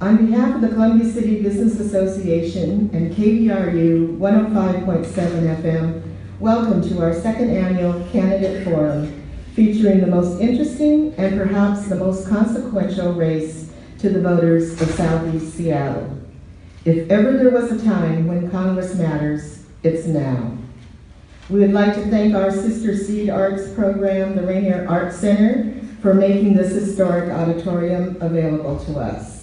On behalf of the Columbia City Business Association and KVRU 105.7 FM, welcome to our second annual Candidate Forum, featuring the most interesting and perhaps the most consequential race to the voters of Southeast Seattle. If ever there was a time when Congress matters, it's now. We would like to thank our sister seed arts program, the Rainier Arts Center, for making this historic auditorium available to us.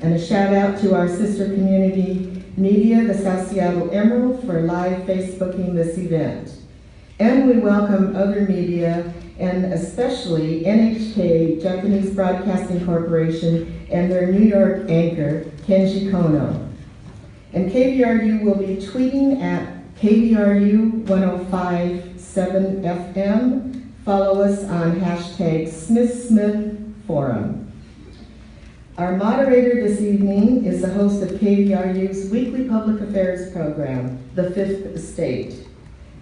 And a shout out to our sister community media, the South Seattle Emerald, for live Facebooking this event. And we welcome other media, and especially NHK, Japanese Broadcasting Corporation, and their New York anchor, Kenji Kono. And KVRU will be tweeting at KVRU 105.7 FM. Follow us on hashtag SmithSmithForum. Our moderator this evening is the host of KVRU's weekly public affairs program, The Fifth Estate.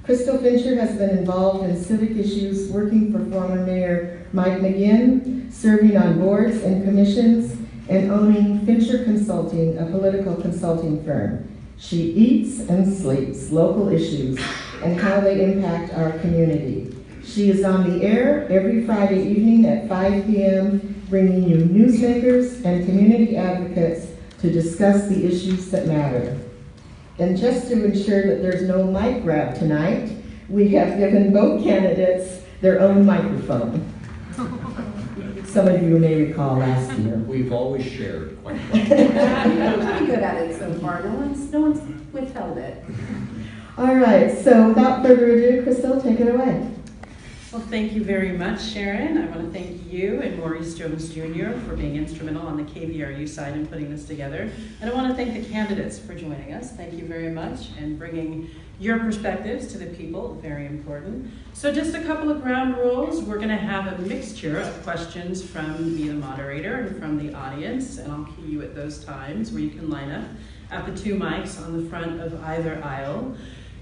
Crystal Fincher has been involved in civic issues, working for former Mayor Mike McGinn, serving on boards and commissions, and owning Fincher Consulting, a political consulting firm. She eats and sleeps local issues and how they impact our community. She is on the air every Friday evening at 5 p.m., bringing you newsmakers and community advocates to discuss the issues that matter. And just to ensure that there's no mic grab tonight, we have given both candidates their own microphone. Some of you may recall last year. We've always shared quite well. You've been pretty good at it so far. No one's withheld it. All right, so without further ado, Crystal, take it away. Well, thank you very much, Sharon. I want to thank you and Maurice Jones Jr. for being instrumental on the KVRU side in putting this together. And I want to thank the candidates for joining us. Thank you very much, and bringing your perspectives to the people, very important. So just a couple of ground rules. We're going to have a mixture of questions from me, the moderator, and from the audience, and I'll key you at those times where you can line up at the two mics on the front of either aisle.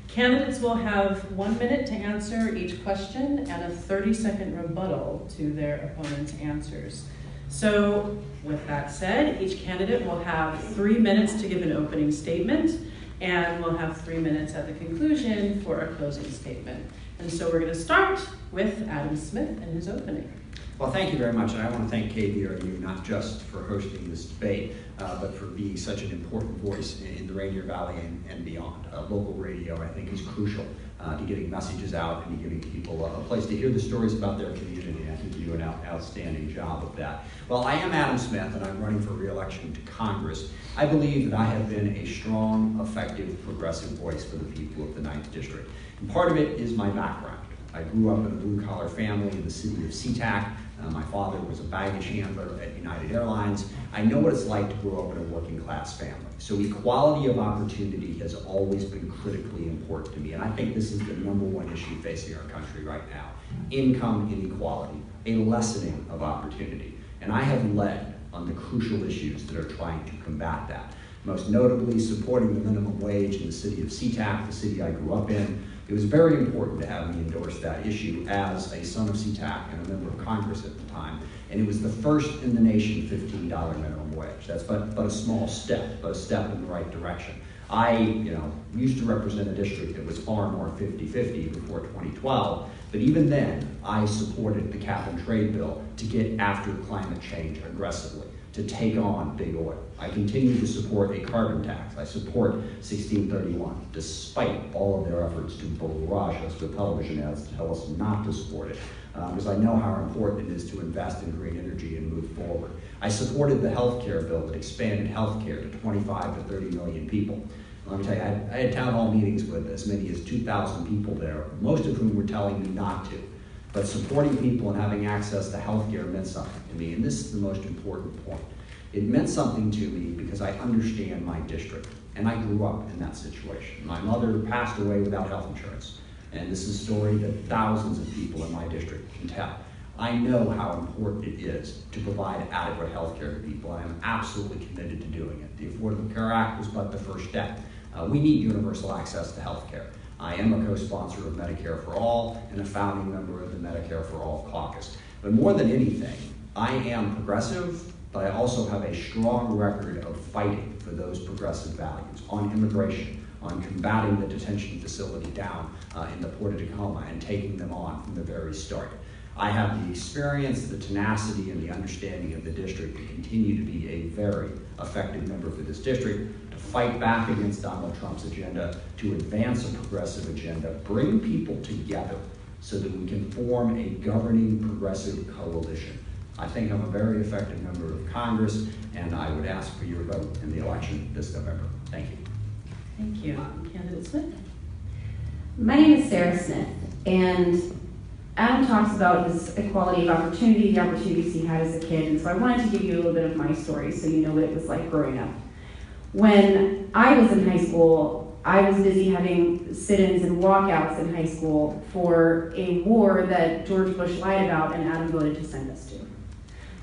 Candidates will have 1 minute to answer each question and a 30-second rebuttal to their opponent's answers. So with that said, each candidate will have 3 minutes to give an opening statement, and we'll have 3 minutes at the conclusion for a closing statement. And so we're going to start with Adam Smith and his opening. Well, thank you very much, and I want to thank KVRU not just for hosting this debate, but for being such an important voice in the Rainier Valley and beyond. Local radio, I think, is crucial to getting messages out and to giving people a place to hear the stories about their community, and I think you do an outstanding job of that. Well, I am Adam Smith, and I'm running for re-election to Congress. I believe that I have been a strong, effective, progressive voice for the people of the 9th District. And part of it is my background. I grew up in a blue-collar family in the city of SeaTac. My father was a baggage handler at United Airlines. I know what it's like to grow up in a working-class family. So equality of opportunity has always been critically important to me, and I think this is the #1 issue facing our country right now. Income inequality, a lessening of opportunity. And I have led on the crucial issues that are trying to combat that. Most notably, supporting the minimum wage in the city of SeaTac, the city I grew up in. It was very important to have me endorse that issue as a son of SeaTac and a member of Congress at the time. And it was the first in the nation $15 minimum wage. That's but a small step, but a step in the right direction. I used to represent a district that was far more 50-50 before 2012, but even then, I supported the cap and trade bill to get after climate change aggressively, to take on big oil. I continue to support a carbon tax. I support 1631, despite all of their efforts to barrage us with television ads to tell us not to support it, because I know how important it is to invest in green energy and move forward. I supported the healthcare bill that expanded healthcare to 25 to 30 million people. Let me tell you, I had town hall meetings with as many as 2,000 people there, most of whom were telling me not to. But supporting people and having access to healthcare meant something to me, and this is the most important point. It meant something to me because I understand my district, and I grew up in that situation. My mother passed away without health insurance, and this is a story that thousands of people in my district can tell. I know how important it is to provide adequate health care to people, and I'm absolutely committed to doing it. The Affordable Care Act was but the first step. We need universal access to health care. I am a co-sponsor of Medicare for All and a founding member of the Medicare for All caucus. But more than anything, I am progressive, but I also have a strong record of fighting for those progressive values on immigration, on combating the detention facility down in the Port of Tacoma and taking them on from the very start. I have the experience, the tenacity, and the understanding of the district to continue to be a very effective member for this district, to fight back against Donald Trump's agenda, to advance a progressive agenda, bring people together so that we can form a governing progressive coalition. I think I'm a very effective member of Congress, and I would ask for your vote in the election this November. Thank you. Thank you. Candidate Smith? My name is Sarah Smith, and Adam talks about his equality of opportunity, the opportunities he had as a kid, and so I wanted to give you a little bit of my story so you know what it was like growing up. When I was in high school, I was busy having sit-ins and walkouts in high school for a war that George Bush lied about and Adam voted to send us to.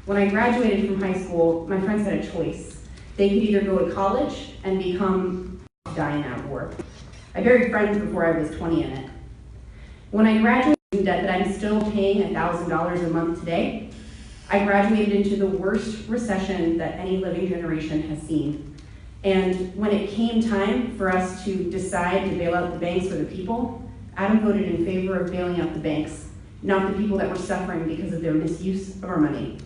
When I graduated from high school, my friends had a choice. They could either go to college and die in that war. I buried friends before I was 20 in it. When I graduated in debt that I'm still paying $1,000 a month today, I graduated into the worst recession that any living generation has seen. And when it came time for us to decide to bail out the banks for the people, Adam voted in favor of bailing out the banks, not the people that were suffering because of their misuse of our money.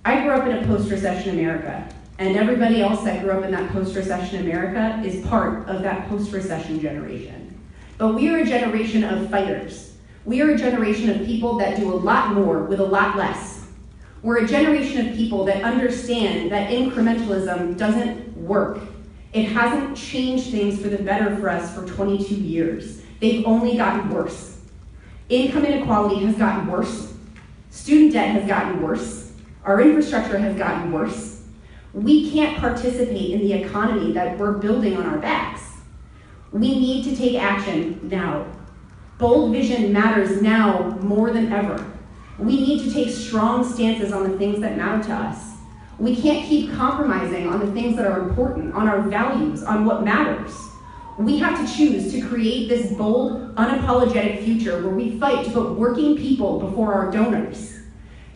I grew up in a post-recession America, and everybody else that grew up in that post-recession America is part of that post-recession generation. But we are a generation of fighters. We are a generation of people that do a lot more with a lot less. We're a generation of people that understand that incrementalism doesn't work. It hasn't changed things for the better for us for 22 years. They've only gotten worse. Income inequality has gotten worse. Student debt has gotten worse. Our infrastructure has gotten worse. We can't participate in the economy that we're building on our backs. We need to take action now. Bold vision matters now more than ever. We need to take strong stances on the things that matter to us. We can't keep compromising on the things that are important, on our values, on what matters. We have to choose to create this bold, unapologetic future where we fight to put working people before our donors.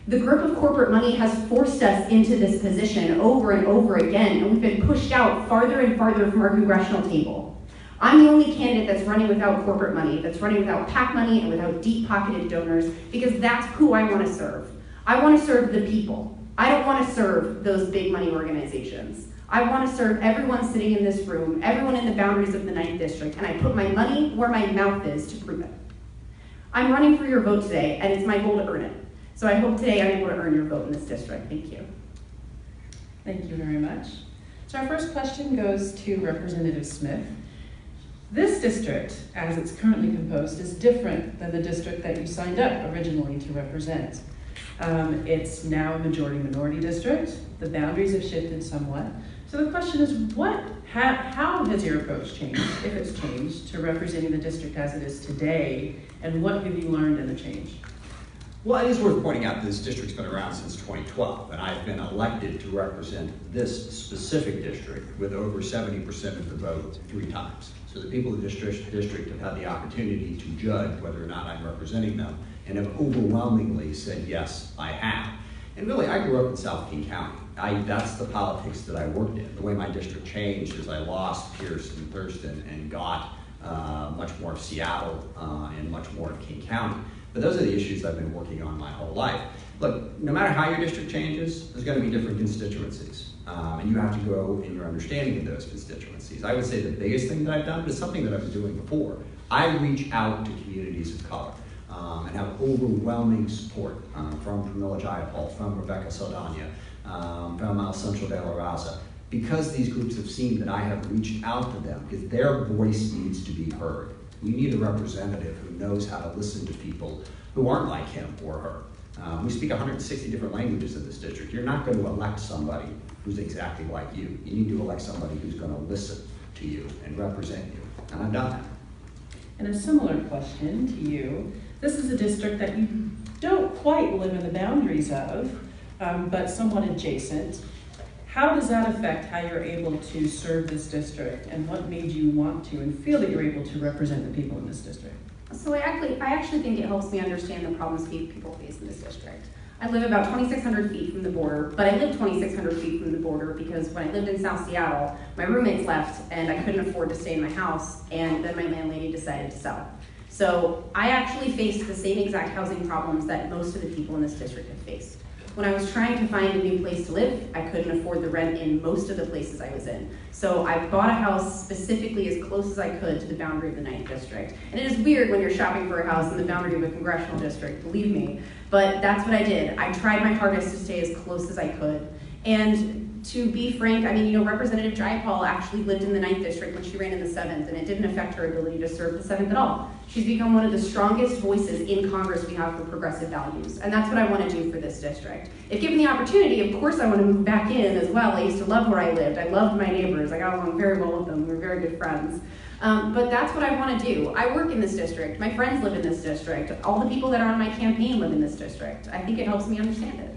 The grip of corporate money has forced us into this position over and over again, and we've been pushed out farther and farther from our congressional table. I'm the only candidate that's running without corporate money, that's running without PAC money and without deep-pocketed donors, because that's who I want to serve. I want to serve the people. I don't want to serve those big money organizations. I want to serve everyone sitting in this room, everyone in the boundaries of the 9th District, and I put my money where my mouth is to prove it. I'm running for your vote today, and it's my goal to earn it. So I hope today I'm able to earn your vote in this district. Thank you. Thank you very much. So our first question goes to Representative Smith. This district, as it's currently composed, is different than the district that you signed up originally to represent. It's now a majority-minority district. The boundaries have shifted somewhat. So the question is, how has your approach changed, if it's changed, to representing the district as it is today, and what have you learned in the change? Well, it is worth pointing out that this district's been around since 2012, and I've been elected to represent this specific district with over 70% of the vote 3 times. So the people of the district have had the opportunity to judge whether or not I'm representing them, and have overwhelmingly said, yes, I have. And really, I grew up in South King County. That's the politics that I worked in. The way my district changed is I lost Pierce and Thurston and got much more of Seattle and much more of King County. But those are the issues I've been working on my whole life. Look, no matter how your district changes, there's going to be different constituencies. And you have to grow in your understanding of those constituencies. I would say the biggest thing that I've done, but it's something that I've been doing before, I reach out to communities of color and have overwhelming support from Pramila Jayapal, from Rebecca Saldana, from Alcentra de la Raza, because these groups have seen that I have reached out to them, because their voice needs to be heard. We need a representative who knows how to listen to people who aren't like him or her. We speak 160 different languages in this district. You're not going to elect somebody who's exactly like you. You need to elect somebody who's going to listen to you and represent you. And I've done that. And a similar question to you. This is a district that you don't quite live in the boundaries of, but somewhat adjacent. How does that affect how you're able to serve this district, and what made you want to and feel that you're able to represent the people in this district? So I actually think it helps me understand the problems people face in this district. I live about 2,600 feet from the border, but I live 2,600 feet from the border because when I lived in South Seattle, my roommates left and I couldn't afford to stay in my house, and then my landlady decided to sell. So I actually faced the same exact housing problems that most of the people in this district have faced. When I was trying to find a new place to live, I couldn't afford the rent in most of the places I was in. So I bought a house specifically as close as I could to the boundary of the 9th district. And it is weird when you're shopping for a house in the boundary of a congressional district, believe me. But that's what I did. I tried my hardest to stay as close as I could. And to be frank, I mean, you know, Representative Jayapal actually lived in the 9th district when she ran in the 7th, and it didn't affect her ability to serve the 7th at all. She's become one of the strongest voices in Congress we have for progressive values, and that's what I want to do for this district. If given the opportunity, of course I want to move back in as well. I used to love where I lived. I loved my neighbors. I got along very well with them. We were very good friends. But that's what I want to do. I work in this district. My friends live in this district. All the people that are on my campaign live in this district. I think it helps me understand it.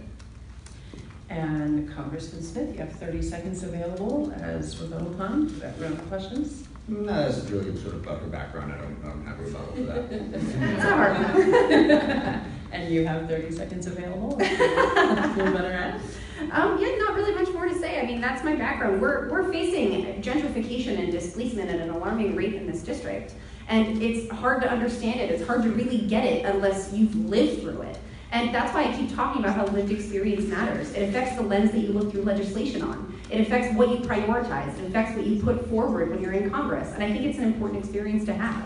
And Congressman Smith, you have 30 seconds available as rebuttal time. Do you have round of questions? No, that's really sort of her background. I don't have a rebuttal for that. It's a hard one. And you have 30 seconds available. Feel better at? Yeah, not really much more to say. I mean, that's my background. We're facing gentrification and displacement at an alarming rate in this district. And it's hard to understand it. It's hard to really get it unless you've lived through it. And that's why I keep talking about how lived experience matters. It affects the lens that you look through legislation on. It affects what you prioritize. It affects what you put forward when you're in Congress. And I think it's an important experience to have.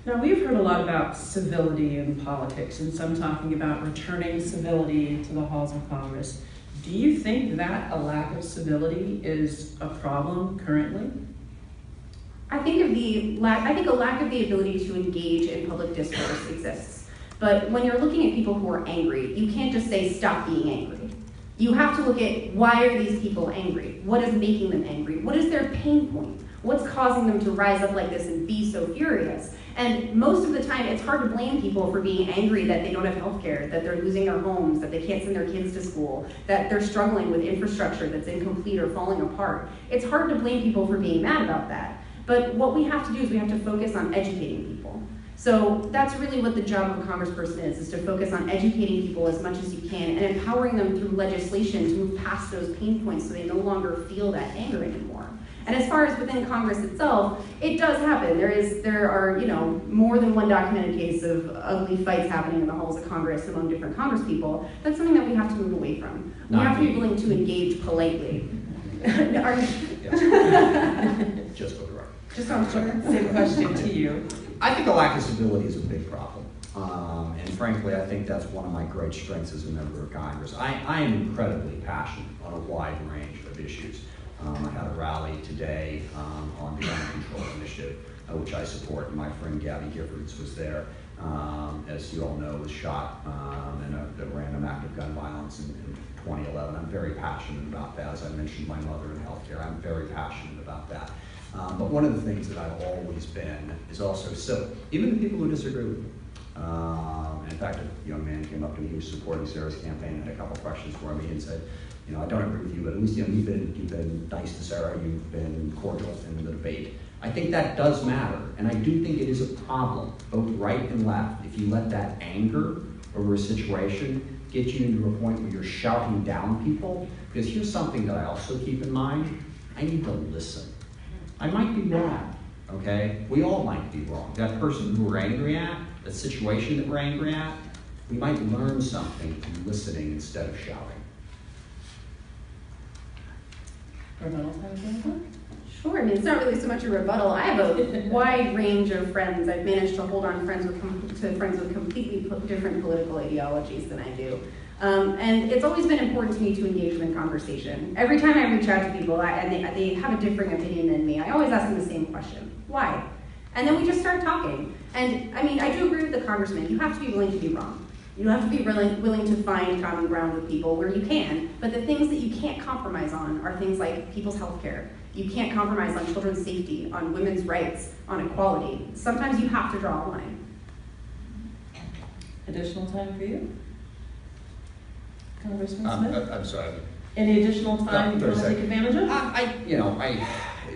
Now, we've heard a lot about civility in politics, and some talking about returning civility to the halls of Congress. Do you think that a lack of civility is a problem currently? I think a lack of the ability to engage in public discourse exists. But when you're looking at people who are angry, you can't just say, stop being angry. You have to look at, why are these people angry? What is making them angry? What is their pain point? What's causing them to rise up like this and be so furious? And most of the time, it's hard to blame people for being angry that they don't have health care, that they're losing their homes, that they can't send their kids to school, that they're struggling with infrastructure that's incomplete or falling apart. It's hard to blame people for being mad about that. But what we have to do is we have to focus on educating people. So that's really what the job of a congressperson is to focus on educating people as much as you can and empowering them through legislation to move past those pain points so they no longer feel that anger anymore. And as far as within Congress itself, it does happen. There are, you know, more than one documented case of ugly fights happening in the halls of Congress among different congresspeople. That's something that we have to move away from. We have to be willing to engage politely. Just for the record. Just on Twitter. Same question to you. I think a lack of civility is a big problem. And frankly, I think that's one of my great strengths as a member of Congress. I am incredibly passionate on a wide range of issues. I had a rally today on the gun control initiative, which I support. My friend Gabby Giffords was there. As you all know, was shot in a random act of gun violence in 2011. I'm very passionate about that. As I mentioned, my mother in healthcare, I'm very passionate about that. But one of the things that I've always been is also civil, even to people who disagree with me. In fact, a young man came up to me who was supporting Sarah's campaign and had a couple questions for me and said, you know, I don't agree with you, but at least, you know, you've been nice to Sarah, you've been cordial in the debate. I think that does matter, and I do think it is a problem, both right and left, if you let that anger over a situation get you into a point where you're shouting down people. Because here's something that I also keep in mind, I need to listen. I might be wrong, okay? We all might be wrong. That person who we're angry at, that situation that we're angry at, we might learn something from listening instead of shouting. Sure, I mean, it's not really so much a rebuttal. I have a wide range of friends. I've managed to hold on to friends with completely different political ideologies than I do. And it's always been important to me to engage them in conversation. Every time I reach out to people and they have a differing opinion than me, I always ask them the same question: why? And then we just start talking. And I mean, I do agree with the congressman. You have to be willing to be wrong. You have to be willing to find common ground with people where you can. But the things that you can't compromise on are things like people's health care. You can't compromise on children's safety, on women's rights, on equality. Sometimes you have to draw a line. Additional time for you? Congressman Smith? I'm sorry. Any additional time you want to take advantage of? I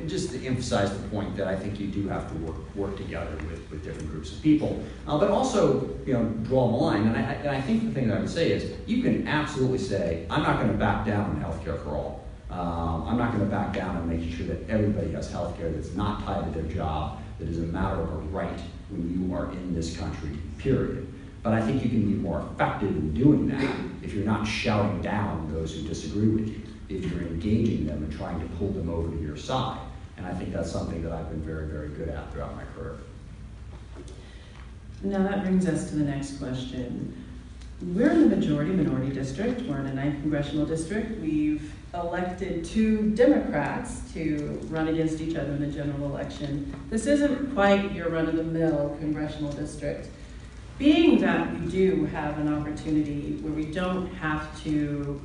just to emphasize the point that I think you do have to work together with different groups of people, but also draw a line. And I think the thing that I would say is you can absolutely say I'm not going to back down on healthcare for all. I'm not going to back down on making sure that everybody has healthcare that's not tied to their job, that is a matter of a right when you are in this country, period. But I think you can be more effective in doing that if you're not shouting down those who disagree with you, if you're engaging them and trying to pull them over to your side. And I think that's something that I've been very, very good at throughout my career. Now that brings us to the next question. We're in the minority district. We're in a 9th congressional district. We've elected 2 Democrats to run against each other in the general election. This isn't quite your run-of-the-mill congressional district. Being that we do have an opportunity where we don't have to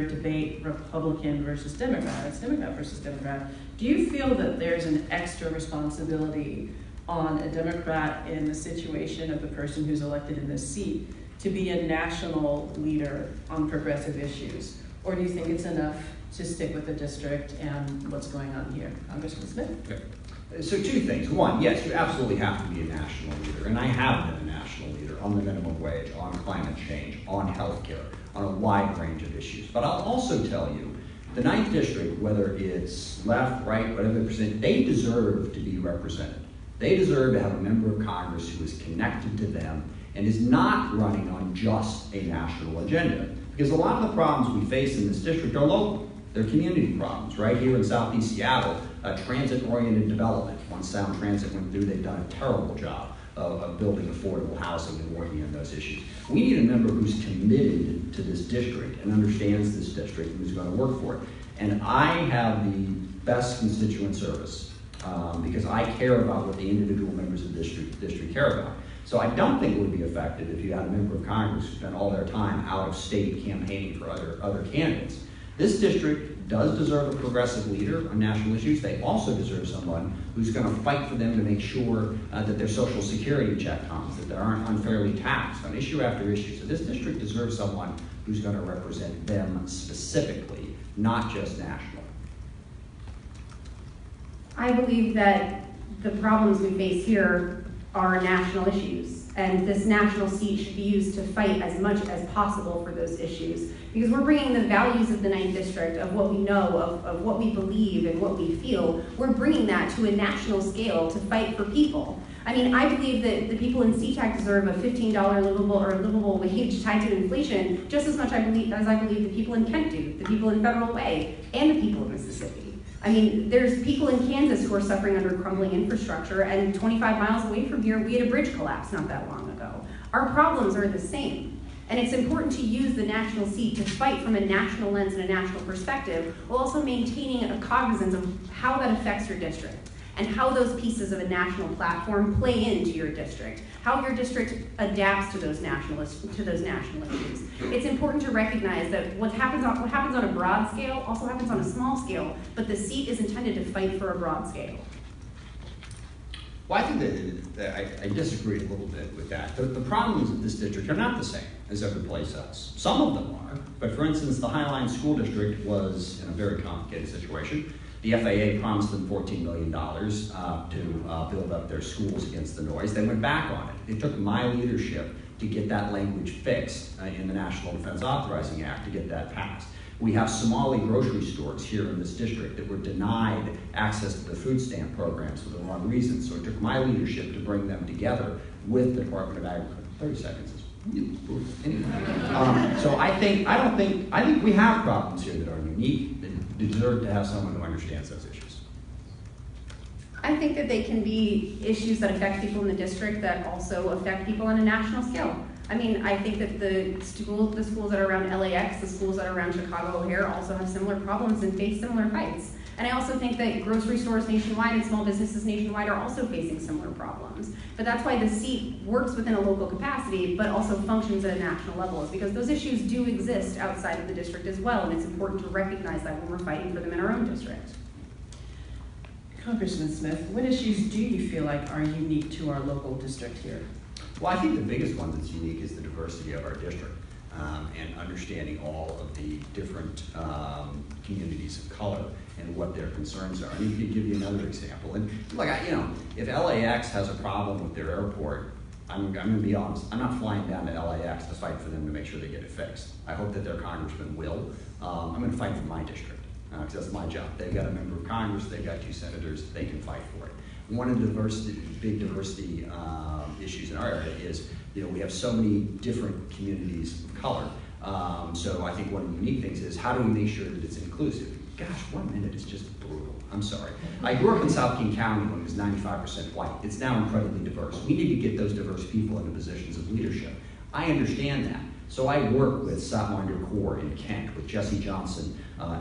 debate Republican versus Democrat versus Democrat, do you feel that there's an extra responsibility on a Democrat in the situation of the person who's elected in this seat to be a national leader on progressive issues? Or do you think it's enough to stick with the district and what's going on here? Congressman Smith? Okay. So 2 things. One, yes, you absolutely have to be a national leader, and I have been a national leader on the minimum wage, on climate change, on healthcare, on a wide range of issues. But I'll also tell you, the 9th district, whether it's left, right, whatever percent, they deserve to be represented. They deserve to have a member of Congress who is connected to them and is not running on just a national agenda. Because a lot of the problems we face in this district are local. They're community problems. Right here in Southeast Seattle, transit-oriented development. Once Sound Transit went through, they've done a terrible job of building affordable housing and working on those issues. We need a member who's committed to this district and understands this district and who's going to work for it. And I have the best constituent service because I care about what the individual members of the district care about. So I don't think it would be effective if you had a member of Congress who spent all their time out of state campaigning for other candidates. This district does deserve a progressive leader on national issues. They also deserve someone who's going to fight for them to make sure that their Social Security check comes, that they aren't unfairly taxed on issue after issue. So this district deserves someone who's going to represent them specifically, not just nationally. I believe that the problems we face here are national issues, and this national seat should be used to fight as much as possible for those issues, because we're bringing the values of the 9th District, of what we know, of what we believe and what we feel, we're bringing that to a national scale to fight for people. I mean, I believe that the people in SeaTac deserve a $15 livable wage tied to inflation just as much as I believe the people in Kent do, the people in Federal Way, and the people of Mississippi. I mean, there's people in Kansas who are suffering under crumbling infrastructure, and 25 miles away from here, we had a bridge collapse not that long ago. Our problems are the same, and it's important to use the national seat to fight from a national lens and a national perspective, while also maintaining a cognizance of how that affects your district, and how those pieces of a national platform play into your district, how your district adapts to those national issues. It's important to recognize that what happens on a broad scale also happens on a small scale, but the seat is intended to fight for a broad scale. Well, I think that I disagree a little bit with that. The problems of this district are not the same as every place else. Some of them are, but for instance, the Highline School District was in a very complicated situation. The FAA promised them $14 million to build up their schools against the noise. They went back on it. It took my leadership to get that language fixed in the National Defense Authorizing Act to get that passed. We have Somali grocery stores here in this district that were denied access to the food stamp programs for the wrong reasons. So it took my leadership to bring them together with the Department of Agriculture. 30 seconds is anyway. So I think we have problems here that are unique that deserve to have someone who understands those issues. I think that they can be issues that affect people in the district that also affect people on a national scale. I mean, I think that the schools that are around LAX, the schools that are around Chicago O'Hare also have similar problems and face similar fights. And I also think that grocery stores nationwide and small businesses nationwide are also facing similar problems. But that's why the seat works within a local capacity, but also functions at a national level, is because those issues do exist outside of the district as well, and it's important to recognize that when we're fighting for them in our own district. Congressman Smith, what issues do you feel like are unique to our local district here? Well, I think the biggest one that's unique is the diversity of our district. and understanding all of the different communities of color and what their concerns are. And to give you another example, and look, if LAX has a problem with their airport, I'm going to be honest, I'm not flying down to LAX to fight for them to make sure they get it fixed. I hope that their congressman will. I'm going to fight for my district, because that's my job. They've got a member of Congress, they've got 2 senators, they can fight for it. One of the big diversity issues in our area is, we have so many different communities of color. So I think one of the unique things is, how do we make sure that it's inclusive? Gosh, 1 minute is just brutal. I'm sorry. I grew up in South King County when it was 95% white. It's now incredibly diverse. We need to get those diverse people into positions of leadership. I understand that. So I work with Satwinder Kaur in Kent, with Jesse Johnson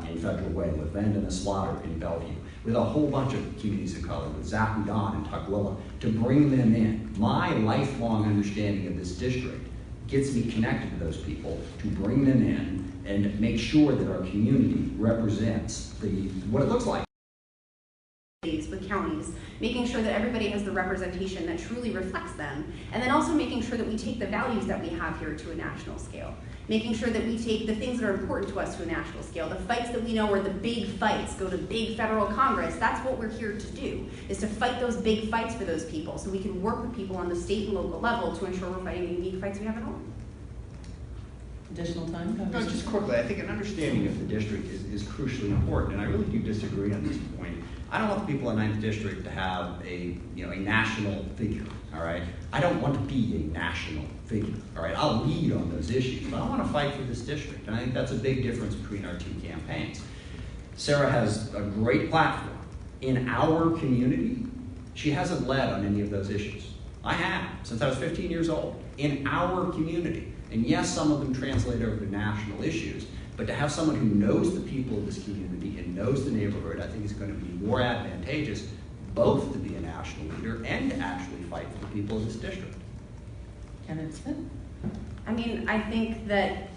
in Federal Way, with Vandana Slaughter in Bellevue, with a whole bunch of communities of color, with Zach and Don in Tukwila, to bring them in. My lifelong understanding of this district gets me connected to those people, to bring them in and make sure that our community represents what it looks like. With counties, making sure that everybody has the representation that truly reflects them, and then also making sure that we take the values that we have here to a national scale. Making sure that we take the things that are important to us to a national scale. The fights that we know are the big fights, go to big federal Congress. That's what we're here to do, is to fight those big fights for those people so we can work with people on the state and local level to ensure we're fighting the unique fights we have at home. Additional time? No, just quickly, I think an understanding of the district is crucially important, and I really do disagree on this point. I don't want the people in 9th District to have a national figure, all right? I don't want to be a national figure, all right? I'll lead on those issues, but I want to fight for this district, and I think that's a big difference between our 2 campaigns. Sarah has a great platform. In our community, she hasn't led on any of those issues. I have, since I was 15 years old, in our community. And yes, some of them translate over to national issues, but to have someone who knows the people of this community and knows the neighborhood, I think is going to be more advantageous, both to be a national leader and to actually fight for the people of this district. Candidate Smith? I think that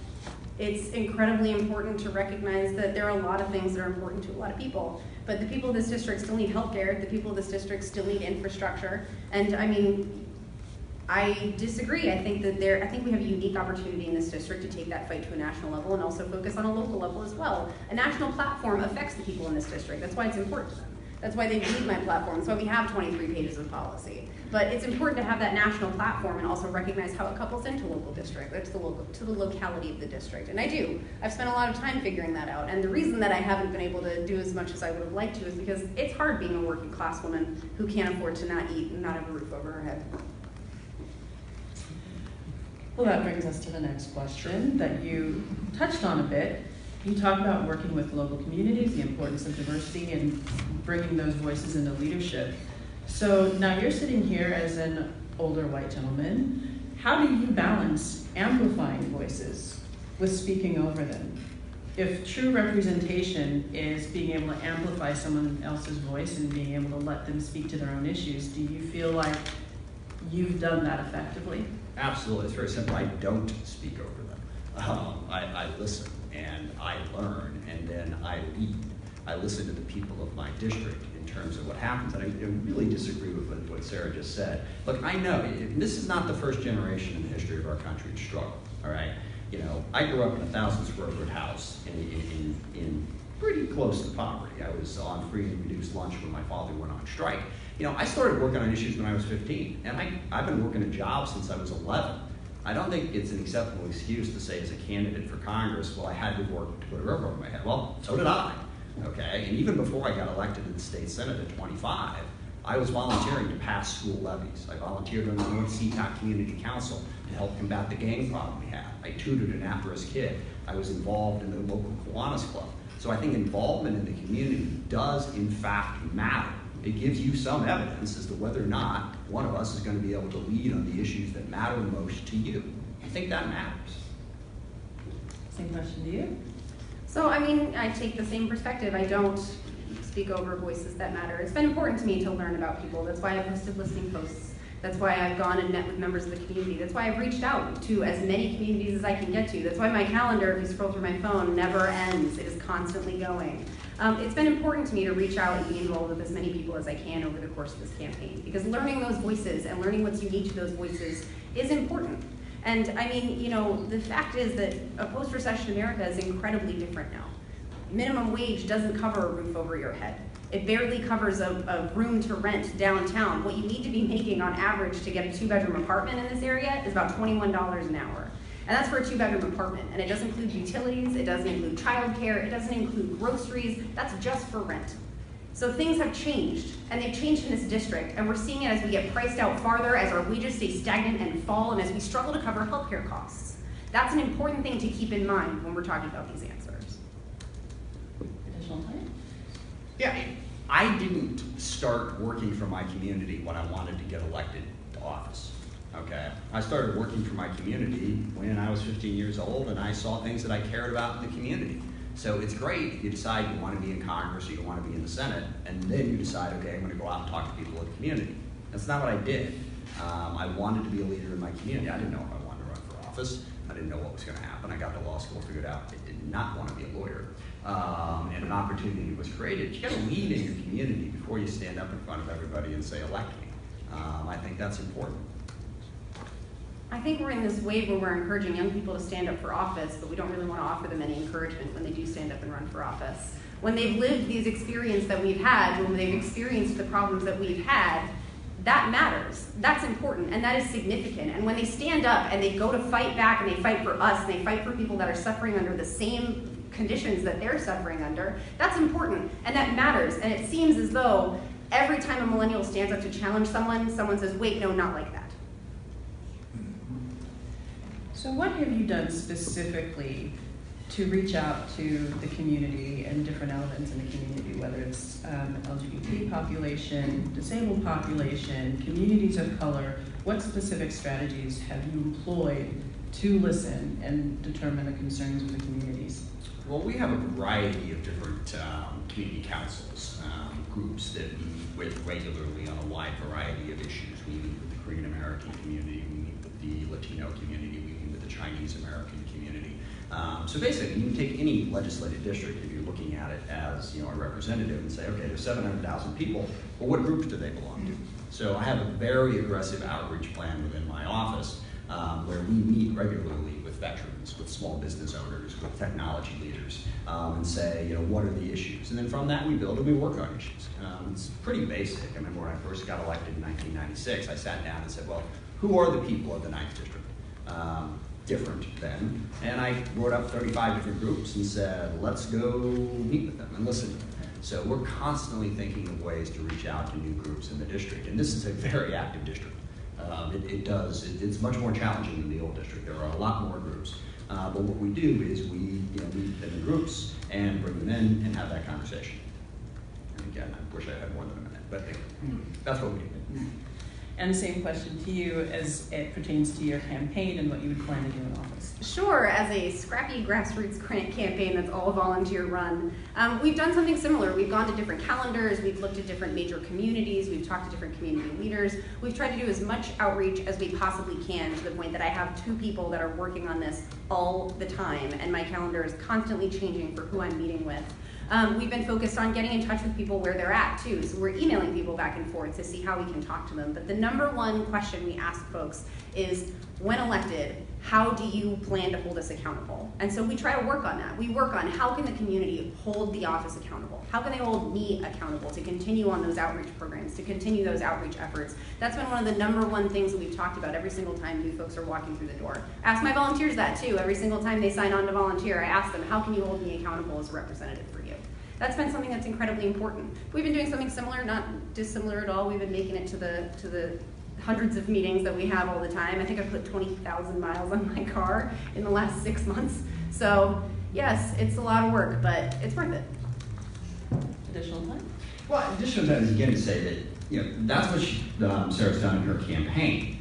it's incredibly important to recognize that there are a lot of things that are important to a lot of people, but the people of this district still need healthcare, the people of this district still need infrastructure, and I disagree. I think we have a unique opportunity in this district to take that fight to a national level and also focus on a local level as well. A national platform affects the people in this district. That's why it's important to them. That's why they read my platform. That's why we have 23 pages of policy. But it's important to have that national platform and also recognize how it couples into local district, to the locality of the district. And I do. I've spent a lot of time figuring that out. And the reason that I haven't been able to do as much as I would have liked to is because it's hard being a working class woman who can't afford to not eat and not have a roof over her head. Well, that brings us to the next question that you touched on a bit. You talk about working with local communities, the importance of diversity, and bringing those voices into leadership. So now you're sitting here as an older white gentleman. How do you balance amplifying voices with speaking over them? If true representation is being able to amplify someone else's voice and being able to let them speak to their own issues, do you feel like you've done that effectively? Absolutely. It's very simple. I don't speak over them. I listen and I learn, and then I lead. I listen to the people of my district in terms of what happens. And I really disagree with what Sarah just said. Look, I know this is not the first generation in the history of our country to struggle. All right. I grew up in a 1,000 square foot house in pretty close to poverty. I was on free and reduced lunch when my father went on strike. I started working on issues when I was 15, and I've been working a job since I was 11. I don't think it's an acceptable excuse to say as a candidate for Congress, well, I had to work to put a roof over my head. Well, so did I, okay? And even before I got elected to the state senate at 25, I was volunteering to pass school levies. I volunteered on the North Seatock Community Council to help combat the gang problem we had. I tutored an at-risk kid. I was involved in the local Kiwanis Club. So I think involvement in the community does, in fact, matter. It gives you some evidence as to whether or not one of us is going to be able to lead on the issues that matter most to you. I think that matters. Same question to you. So, I take the same perspective. I don't speak over voices that matter. It's been important to me to learn about people. That's why I posted listening posts. That's why I've gone and met with members of the community. That's why I've reached out to as many communities as I can get to. That's why my calendar, if you scroll through my phone, never ends. It is constantly going. It's been important to me to reach out and be involved with as many people as I can over the course of this campaign, because learning those voices and learning what's unique to those voices is important. And I mean, you know, the fact is that a post-recession America is incredibly different now. Minimum wage doesn't cover a roof over your head. It barely covers a room to rent downtown. What you need to be making on average to get a 2-bedroom apartment in this area is about $21 an hour. And that's for a 2-bedroom apartment. And it doesn't include utilities, it doesn't include childcare, it doesn't include groceries. That's just for rent. So things have changed, and they've changed in this district, and we're seeing it as we get priced out farther, as our wages stay stagnant and fall, and as we struggle to cover healthcare costs. That's an important thing to keep in mind when we're talking about these answers. Additional time? Yeah, I didn't start working for my community when I wanted to get elected to office. Okay, I started working for my community when I was 15 years old, and I saw things that I cared about in the community. So it's great if you decide you want to be in Congress or you want to be in the Senate, and then you decide, okay, I'm going to go out and talk to people in the community. That's not what I did. I wanted to be a leader in my community. I didn't know if I wanted to run for office. I didn't know what was going to happen. I got to law school, figured out I did not want to be a lawyer. And an opportunity was created. You got to lead in your community before you stand up in front of everybody and say, elect me. I think that's important. I think we're in this wave where we're encouraging young people to stand up for office, but we don't really want to offer them any encouragement when they do stand up and run for office. When they've lived these experiences that we've had, when they've experienced the problems that we've had, that matters. That's important, and that is significant. And when they stand up and they go to fight back and they fight for us and they fight for people that are suffering under the same conditions that they're suffering under, that's important, and that matters. And it seems as though every time a millennial stands up to challenge someone, someone says, wait, no, not like that. So what have you done specifically to reach out to the community and different elements in the community, whether it's LGBT population, disabled population, communities of color? What specific strategies have you employed to listen and determine the concerns of the communities? Well, we have a variety of different community councils, groups that we meet with regularly on a wide variety of issues. We meet with the Korean American community, we meet with the Latino community, we meet with the Chinese American community. So basically, you can take any legislative district if you're looking at it as, you know, a representative and say, okay, there's 700,000 people, well, what groups do they belong to? So I have a very aggressive outreach plan within my office where we meet regularly with veterans, with small business owners, with technology leaders, and say, you know, what are the issues? And then from that, we build and we work on issues. It's pretty basic. I remember when I first got elected in 1996, I sat down and said, well, who are the people of the 9th District? Different then. And I wrote up 35 different groups and said, let's go meet with them and listen to them. So we're constantly thinking of ways to reach out to new groups in the district. And this is a very active district. It's much more challenging than the old district. There are a lot more groups. But what we do is we meet in the groups and bring them in and have that conversation. And again, I wish I had more than a minute, but that's what we do. And the same question to you as it pertains to your campaign and what you would plan to do in office. Sure, as a scrappy grassroots grant campaign that's all volunteer run, we've done something similar. We've gone to different calendars, we've looked at different major communities, we've talked to different community leaders. We've tried to do as much outreach as we possibly can, to the point that I have 2 people that are working on this all the time, and my calendar is constantly changing for who I'm meeting with. We've been focused on getting in touch with people where they're at too, so we're emailing people back and forth to see how we can talk to them. But the #1 question we ask folks is, when elected, how do you plan to hold us accountable? And so we try to work on that. We work on how can the community hold the office accountable? How can they hold me accountable to continue on those outreach programs, to continue those outreach efforts? That's been one of the #1 things that we've talked about every single time new folks are walking through the door. Ask my volunteers that too. Every single time they sign on to volunteer, I ask them, how can you hold me accountable as a representative for you? That's been something that's incredibly important. We've been doing something similar, not dissimilar at all. We've been making it to the hundreds of meetings that we have all the time. I think I've put 20,000 miles on my car in the last 6 months. So yes, it's a lot of work, but it's worth it. Additional time? Well, additional time is again to say that, you know, that's what Sarah's done in her campaign.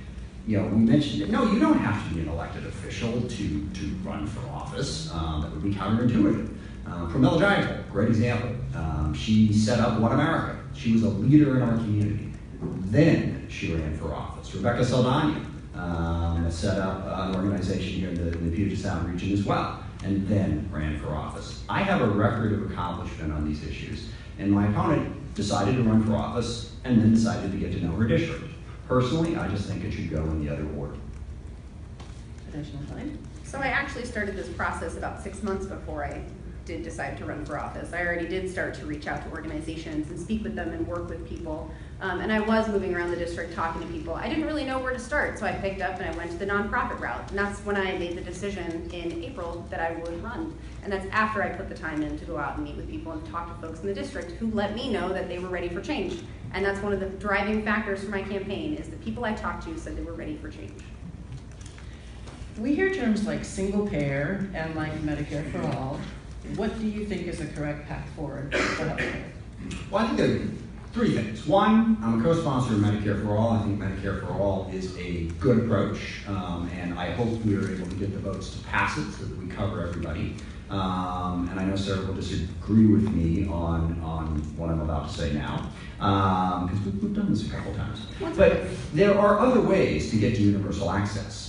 You know, we mentioned that, no, you don't have to be an elected official to run for office. That would be counterintuitive. Pramila Jayapal, great example. She set up One America. She was a leader in our community. Then she ran for office. Rebecca Saldana set up an organization here in the Puget Sound region as well, and then ran for office. I have a record of accomplishment on these issues, and my opponent decided to run for office and then decided to get to know her district. Personally, I just think it should go in the other order. Additional time? So I actually started this process about 6 months before I did decide to run for office. I already did start to reach out to organizations and speak with them and work with people. And I was moving around the district talking to people. I didn't really know where to start, so I picked up and I went to the nonprofit route. And that's when I made the decision in April that I would run. And that's after I put the time in to go out and meet with people and talk to folks in the district who let me know that they were ready for change. And that's one of the driving factors for my campaign, is the people I talked to said they were ready for change. We hear terms like single payer and like Medicare for all. What do you think is the correct path forward for healthcare? Well, I think there are three things. One, I'm a co-sponsor of Medicare for All. I think Medicare for All is a good approach, and I hope we are able to get the votes to pass it so that we cover everybody. And I know Sarah will disagree with me on what I'm about to say now, because we've done this a couple times. But there are other ways to get to universal access.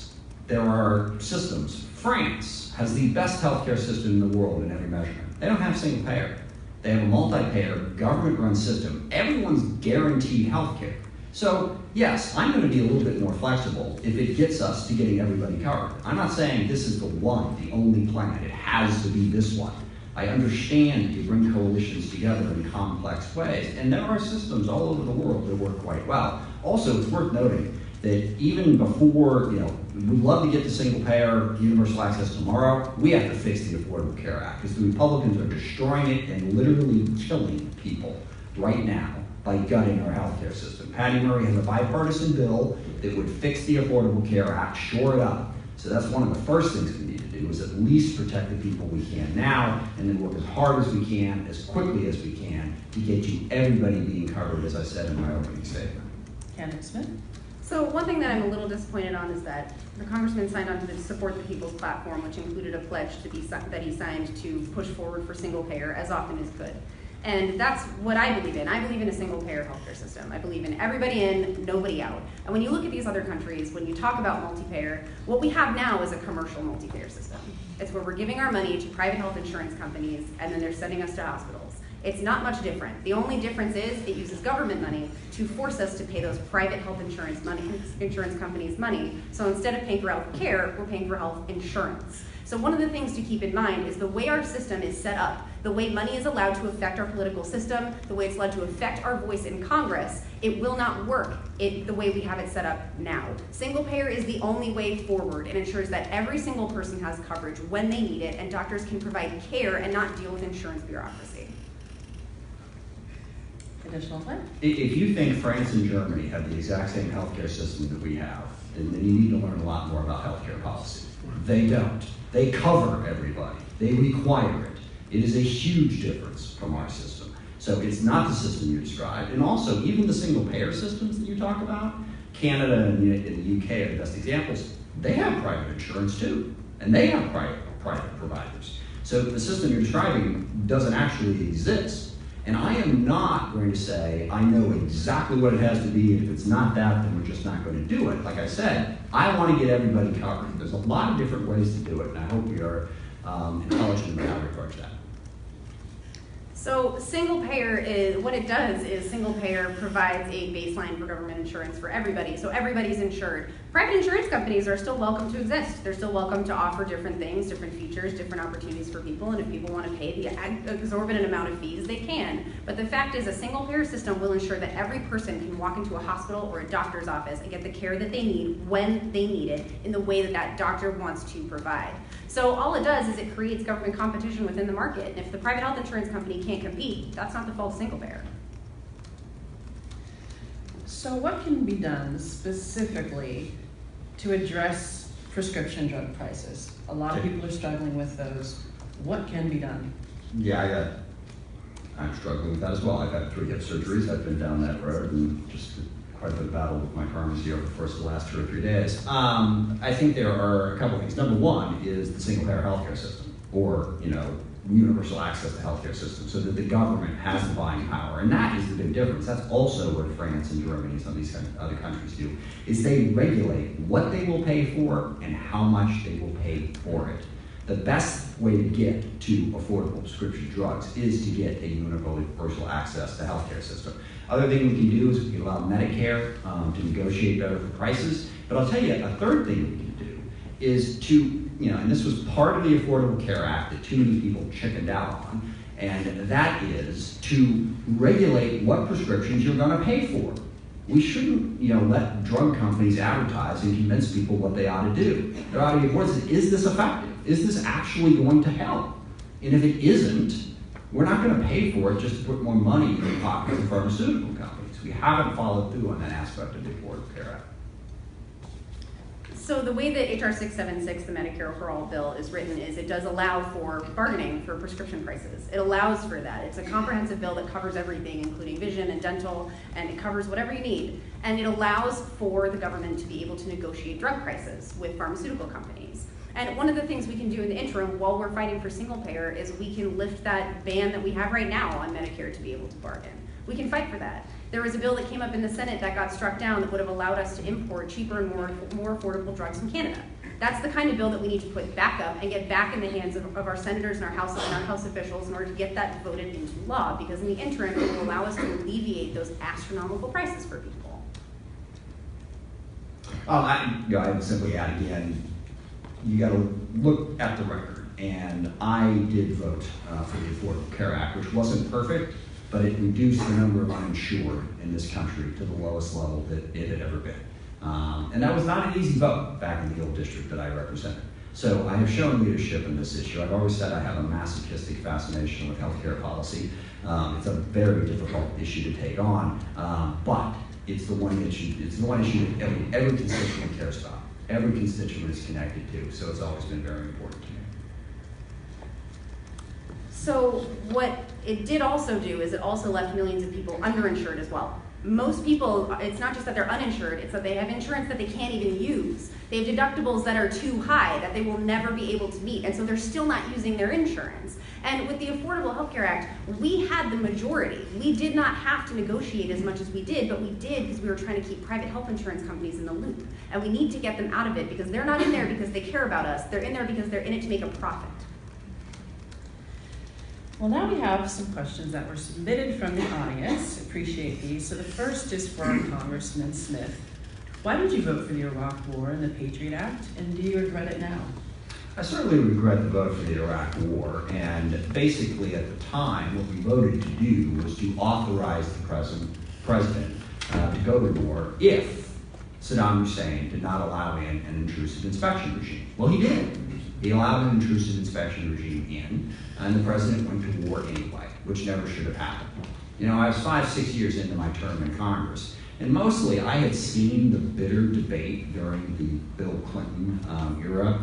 There are systems. France has the best healthcare system in the world in every measurement. They don't have single payer. They have a multi-payer, government-run system. Everyone's guaranteed healthcare. So yes, I'm going to be a little bit more flexible if it gets us to getting everybody covered. I'm not saying this is the one, the only plan. It has to be this one. I understand you bring coalitions together in complex ways, and there are systems all over the world that work quite well. Also, it's worth noting that even before, we'd love to get to single payer universal access tomorrow, we have to fix the Affordable Care Act, because the Republicans are destroying it and literally killing people right now by gutting our healthcare system. Patty Murray has a bipartisan bill that would fix the Affordable Care Act, shore it up. So that's one of the first things we need to do, is at least protect the people we can now, and then work as hard as we can, as quickly as we can, to get you everybody being covered, as I said in my opening statement. Candidate Smith? So one thing that I'm a little disappointed on is that the congressman signed on to the Support the People's platform, which included a pledge that he signed to push forward for single payer as often as could. And that's what I believe in. I believe in a single payer healthcare system. I believe in everybody in, nobody out. And when you look at these other countries, when you talk about multi-payer, what we have now is a commercial multi-payer system. It's where we're giving our money to private health insurance companies, and then they're sending us to hospitals. It's not much different. The only difference is it uses government money to force us to pay those private health insurance companies money. So instead of paying for health care, we're paying for health insurance. So one of the things to keep in mind is the way our system is set up, the way money is allowed to affect our political system, the way it's allowed to affect our voice in Congress, it will not work the way we have it set up now. Single payer is the only way forward. It ensures that every single person has coverage when they need it, and doctors can provide care and not deal with insurance bureaucracy. Additional time? If you think France and Germany have the exact same healthcare system that we have, then you need to learn a lot more about healthcare policy. They don't. They cover everybody. They require it. It is a huge difference from our system. So it's not the system you described. And also, even the single payer systems that you talk about, Canada and the UK are the best examples. They have private insurance too, and they have private providers. So the system you're describing doesn't actually exist. And I am not going to say, I know exactly what it has to be. If it's not that, then we're just not going to do it. Like I said, I want to get everybody covered. There's a lot of different ways to do it, and I hope we are intelligent about how to approach that. So single payer is, what it does is single payer provides a baseline for government insurance for everybody. So everybody's insured. Private insurance companies are still welcome to exist. They're still welcome to offer different things, different features, different opportunities for people. And if people want to pay the exorbitant amount of fees, they can. But the fact is a single payer system will ensure that every person can walk into a hospital or a doctor's office and get the care that they need when they need it in the way that that doctor wants to provide. So all it does is it creates government competition within the market. And if the private health insurance company can't compete, that's not the fault of single payer. So what can be done specifically to address prescription drug prices? A lot of people are struggling with those. What can be done? Yeah, I'm struggling with that as well. I've had 3 hip surgeries. I've been down that road and just quite a bit of battle with my pharmacy over the course of the last 2 or 3 days. I think there are a couple of things. Number one is the single payer healthcare system, or universal access to healthcare system, so that the government has the buying power. And that is the big difference. That's also what France and Germany and some of these other countries do, is they regulate what they will pay for and how much they will pay for it. The best way to get to affordable prescription drugs is to get a universal access to healthcare system. Other thing we can do is we can allow Medicare to negotiate better for prices. But I'll tell you, a third thing we can do is to, and this was part of the Affordable Care Act that too many people chickened out on, and that is to regulate what prescriptions you're going to pay for. We shouldn't, let drug companies advertise and convince people what they ought to do. There ought to be a board that says, is this effective? Is this actually going to help? And if it isn't, we're not going to pay for it just to put more money in the pockets of pharmaceutical companies. We haven't followed through on that aspect of the Affordable Care Act. So the way that HR 676, the Medicare for All bill, is written is it does allow for bargaining for prescription prices. It allows for that. It's a comprehensive bill that covers everything, including vision and dental, and it covers whatever you need. And it allows for the government to be able to negotiate drug prices with pharmaceutical companies. And one of the things we can do in the interim while we're fighting for single payer is we can lift that ban that we have right now on Medicare to be able to bargain. We can fight for that. There was a bill that came up in the Senate that got struck down that would have allowed us to import cheaper and more affordable drugs from Canada. That's the kind of bill that we need to put back up and get back in the hands of our senators and our House officials in order to get that voted into law, because in the interim it will allow us to alleviate those astronomical prices for people. I would simply add again, you got to look at the record, and I did vote for the Affordable Care Act, which wasn't perfect, but it reduced the number of uninsured in this country to the lowest level that it had ever been. And that was not an easy vote back in the old district that I represented. So I have shown leadership in this issue. I've always said I have a masochistic fascination with healthcare policy. It's a very difficult issue to take on, but it's the one issue. It's the one issue that every constituent cares about. Every constituent is connected to. So it's always been very important to me. So what it did also do is it also left millions of people underinsured as well. Most people, it's not just that they're uninsured, it's that they have insurance that they can't even use. They have deductibles that are too high that they will never be able to meet, and so they're still not using their insurance. And with the Affordable Health Care Act, we had the majority. We did not have to negotiate as much as we did, but we did because we were trying to keep private health insurance companies in the loop. And we need to get them out of it because they're not in there because they care about us. They're in there because they're in it to make a profit. Well, now we have some questions that were submitted from the audience. Appreciate these. So the first is for Congressman Smith. Why did you vote for the Iraq War and the Patriot Act, and do you regret it now? I certainly regret the vote for the Iraq War, and basically at the time what we voted to do was to authorize the president to go to war if Saddam Hussein did not allow in an intrusive inspection regime. Well, he did. He allowed an intrusive inspection regime in, and the president went to war anyway, which never should have happened. I was 5-6 years into my term in Congress, and mostly I had seen the bitter debate during the Bill Clinton era,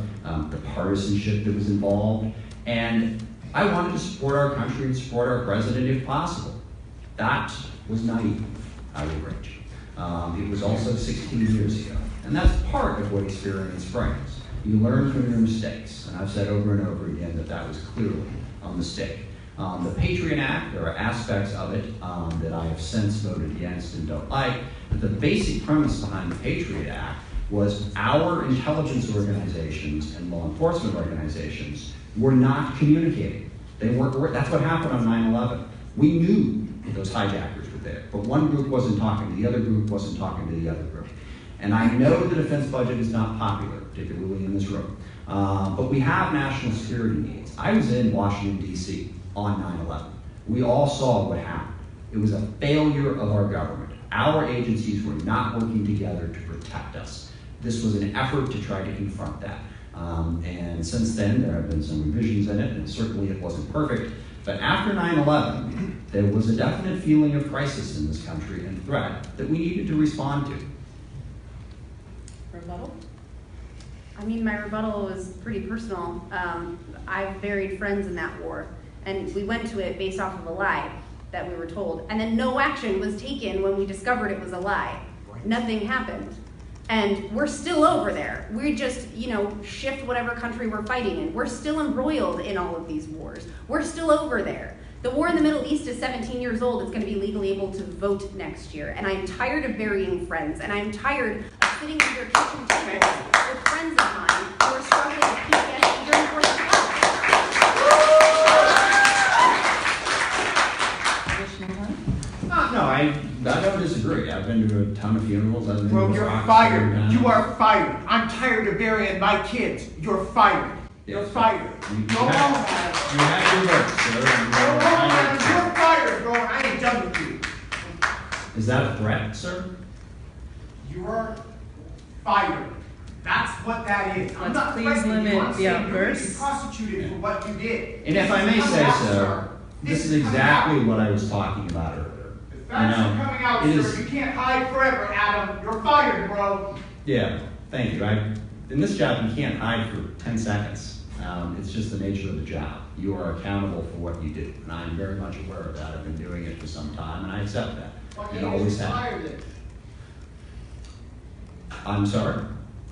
the partisanship that was involved, and I wanted to support our country and support our president if possible. That was naive, I would rage. It was also 16 years ago, and that's part of what experience brings. You learn from your mistakes, and I've said over and over again that that was clearly a mistake. The Patriot Act, there are aspects of it that I have since voted against and don't like, but the basic premise behind the Patriot Act was our intelligence organizations and law enforcement organizations were not communicating. That's what happened on 9/11. We knew that those hijackers were there, but one group wasn't talking to the other group, wasn't talking to the other group. And I know the defense budget is not popular, particularly in this room, but we have national security needs. I was in Washington, D.C. on 9/11. We all saw what happened. It was a failure of our government. Our agencies were not working together to protect us. This was an effort to try to confront that. And since then, there have been some revisions in it, and certainly it wasn't perfect. But after 9/11, there was a definite feeling of crisis in this country and threat that we needed to respond to. Rebuttal? I mean, my rebuttal was pretty personal. I've buried friends in that war, and we went to it based off of a lie that we were told. And then no action was taken when we discovered it was a lie. Nothing happened. And we're still over there. We just, shift whatever country we're fighting in. We're still embroiled in all of these wars. We're still over there. The war in the Middle East is 17 years old. It's going to be legally able to vote next year. And I'm tired of burying friends. And I'm tired of sitting at your kitchen tables with friends of mine who are struggling with PTSD during 4th of July. No, I I don't disagree. I've been to a ton of funerals. I've been Bro, to you're Rock fired. City. You are fired. I'm tired of burying my kids. You're fired. You're Yes. fired. You Go home, Adam. You have your vote, sir. and Go you're home, entitled Adam. You're fired, bro. I ain't done with you. to- Is that a threat, sir? You're fired. That's what that is. I'm Let's not please threatening you. limit I'm the saying you're going to be outbursts. prosecuted for what you did. And if I may This is say coming out, so, this is exactly what I was talking about earlier. The facts are coming out, it sir. is- You can't hide forever, Adam. You're fired, bro. Yeah, thank you. In this job, you can't hide for 10 seconds. It's just the nature of the job. You are accountable for what you do, and I'm very much aware of that. I've been doing it for some time, and I accept that. Why And can't you always just have. retire then? I'm sorry?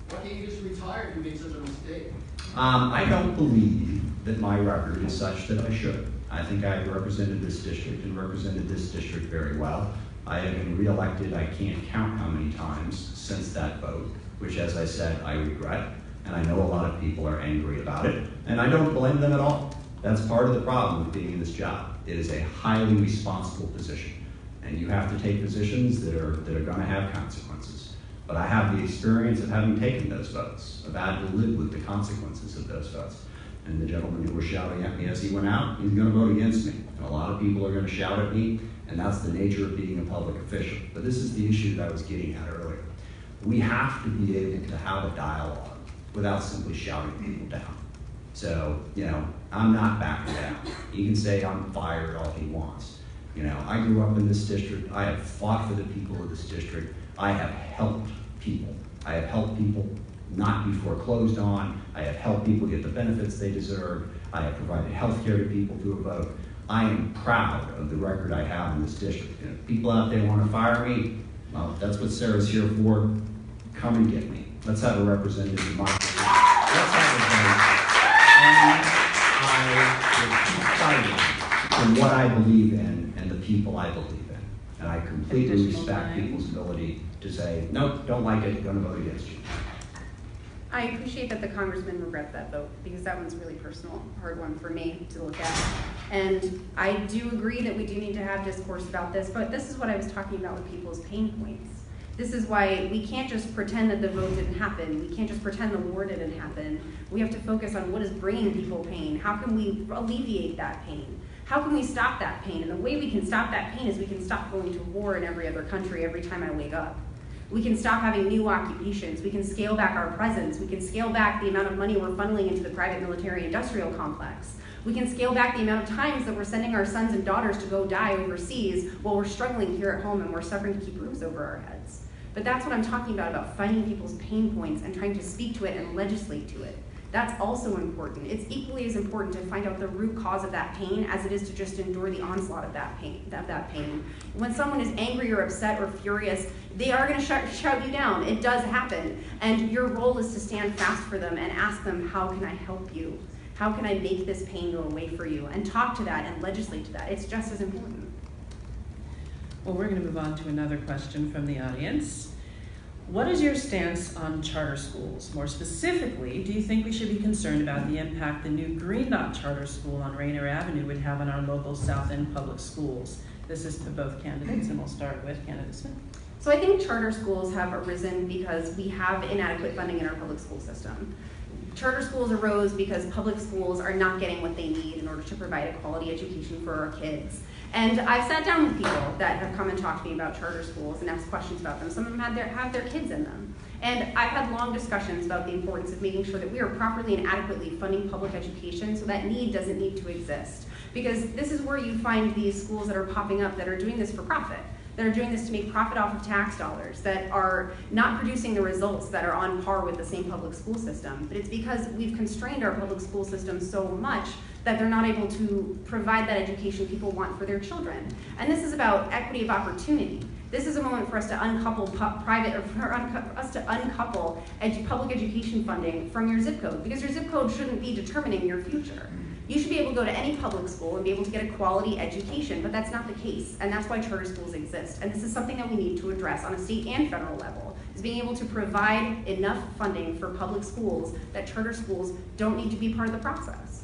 Why can't you just retire if you made such a mistake? I don't believe that my record is such that I should. I think I've represented this district and represented this district very well. I have been reelected, I can't count how many times since that vote, which, as I said, I regret. And I know a lot of people are angry about it, and I don't blame them at all. That's part of the problem with being in this job. It is a highly responsible position, and you have to take positions that are going to have consequences. But I have the experience of having taken those votes, of having to live with the consequences of those votes. And the gentleman who was shouting at me as he went out, he's going to vote against me. And a lot of people are going to shout at me, and that's the nature of being a public official. But this is the issue that I was getting at earlier. We have to be able to have a dialogue without simply shouting people down. So, I'm not backing down. He can say I'm fired all he wants. I grew up in this district. I have fought for the people of this district. I have helped people. I have helped people not be foreclosed on. I have helped people get the benefits they deserve. I have provided health care to people through a vote. I am proud of the record I have in this district. And if people out there want to fire me, well, that's what Sarah's here for. Come and get me. Let's have a representative democracy. Let's have a vote. And I will keep fighting for what I believe in and the people I believe in. And I completely Additional respect time. people's ability to say, nope, don't like it, going to vote against you. I appreciate that the congressman regrets that vote, because that one's really personal, hard one for me to look at. And I do agree that we do need to have discourse about this, but this is what I was talking about with people's pain points. This is why we can't just pretend that the vote didn't happen. We can't just pretend the war didn't happen. We have to focus on what is bringing people pain. How can we alleviate that pain? How can we stop that pain? And the way we can stop that pain is we can stop going to war in every other country every time I wake up. We can stop having new occupations. We can scale back our presence. We can scale back the amount of money we're funneling into the private military industrial complex. We can scale back the amount of times that we're sending our sons and daughters to go die overseas while we're struggling here at home and we're suffering to keep roofs over our heads. But that's what I'm talking about finding people's pain points and trying to speak to it and legislate to it. That's also important. It's equally as important to find out the root cause of that pain as it is to just endure the onslaught of that pain. When someone is angry or upset or furious, they are going to shout you down. It does happen. And your role is to stand fast for them and ask them, how can I help you? How can I make this pain go away for you? And talk to that and legislate to that. It's just as important. Well, we're going to move on to another question from the audience. What is your stance on charter schools? More specifically, do you think we should be concerned about the impact the new Green Dot Charter School on Rainier Avenue would have on our local South End public schools? This is to both candidates, and we'll start with candidate Smith. So I think charter schools have arisen because we have inadequate funding in our public school system. Charter schools arose because public schools are not getting what they need in order to provide a quality education for our kids. And I've sat down with people that have come and talked to me about charter schools and asked questions about them. Some of them have their kids in them. And I've had long discussions about the importance of making sure that we are properly and adequately funding public education so that need doesn't need to exist. Because this is where you find these schools that are popping up that are doing this for profit, that are doing this to make profit off of tax dollars, that are not producing the results that are on par with the same public school system. But it's because we've constrained our public school system so much that they're not able to provide that education people want for their children. And this is about equity of opportunity. This is a moment for us to uncouple public education funding from your zip code, because your zip code shouldn't be determining your future. You should be able to go to any public school and be able to get a quality education, but that's not the case, and that's why charter schools exist. And this is something that we need to address on a state and federal level, is being able to provide enough funding for public schools that charter schools don't need to be part of the process.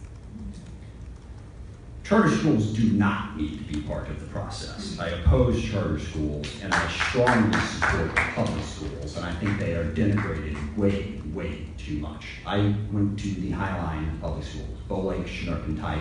Charter schools do not need to be part of the process. I oppose charter schools, and I strongly support public schools, and I think they are denigrated way, way too much. I went to the Highline Public Schools, Bow Lake, Chinook, and Tyke.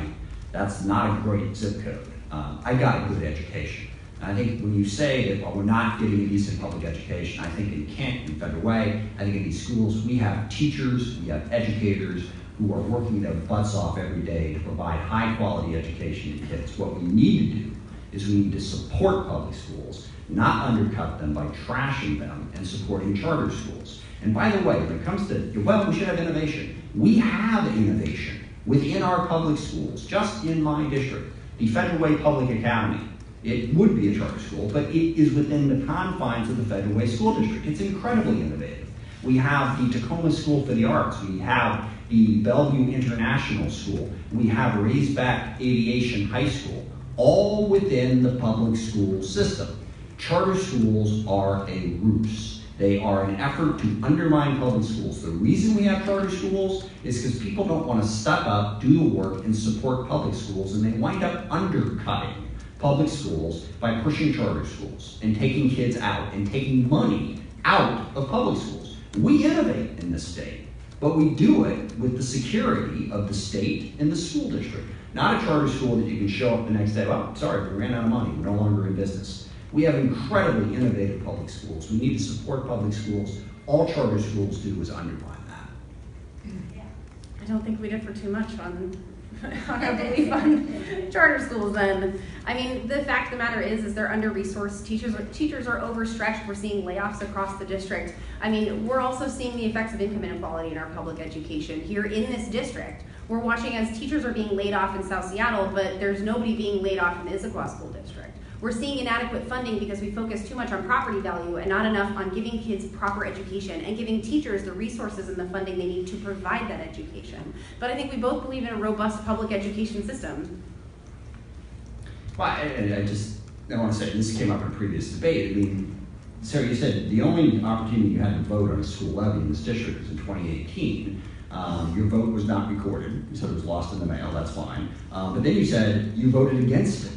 That's not a great zip code. I got a good education. And I think when you say that, well, we're not getting a decent public education, I think in Kent, in Federal Way, I think in these schools, we have teachers, we have educators who are working their butts off every day to provide high quality education to kids. What we need to do is we need to support public schools, not undercut them by trashing them and supporting charter schools. And by the way, when it comes to, well, we should have innovation. We have innovation within our public schools, just in my district, the Federal Way Public Academy. It would be a charter school, but it is within the confines of the Federal Way School District. It's incredibly innovative. We have the Tacoma School for the Arts. We have the Bellevue International School. We have Raisback Aviation High School, all within the public school system. Charter schools are a ruse. They are an effort to undermine public schools. The reason we have charter schools is because people don't want to step up, do the work, and support public schools, and they wind up undercutting public schools by pushing charter schools and taking kids out and taking money out of public schools. We innovate in this state, but we do it with the security of the state and the school district. Not a charter school that you can show up the next day, well, sorry, we ran out of money, we're no longer in business. We have incredibly innovative public schools. We need to support public schools. All charter schools do is undermine that. I don't think we differ too much on our belief on charter schools then. I mean, the fact of the matter is they're under-resourced. Teachers are overstretched. We're seeing layoffs across the district. I mean, we're also seeing the effects of income inequality in our public education here in this district. We're watching as teachers are being laid off in South Seattle, but there's nobody being laid off in the Issaquah School District. We're seeing inadequate funding because we focus too much on property value and not enough on giving kids proper education and giving teachers the resources and the funding they need to provide that education. But I think we both believe in a robust public education system. Well, I want to say, this came up in a previous debate. I mean, Sarah, you said the only opportunity you had to vote on a school levy in this district was in 2018. Your vote was not recorded. You said it was lost in the mail, that's fine. But then you said you voted against it.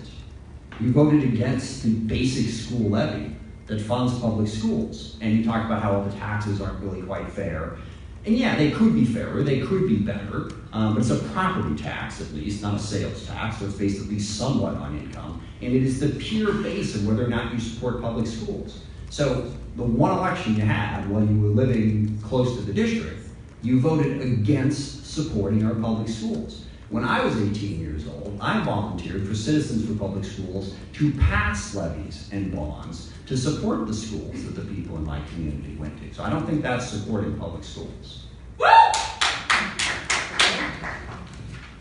You voted against the basic school levy that funds public schools. And you talked about how all the taxes aren't really quite fair. And yeah, they could be fairer, they could be better, but it's a property tax at least, not a sales tax, so it's based at least somewhat on income. And it is the pure base of whether or not you support public schools. So the one election you had while you were living close to the district, you voted against supporting our public schools. When I was 18 years old, I volunteered for Citizens for Public Schools to pass levies and bonds to support the schools that the people in my community went to. So I don't think that's supporting public schools.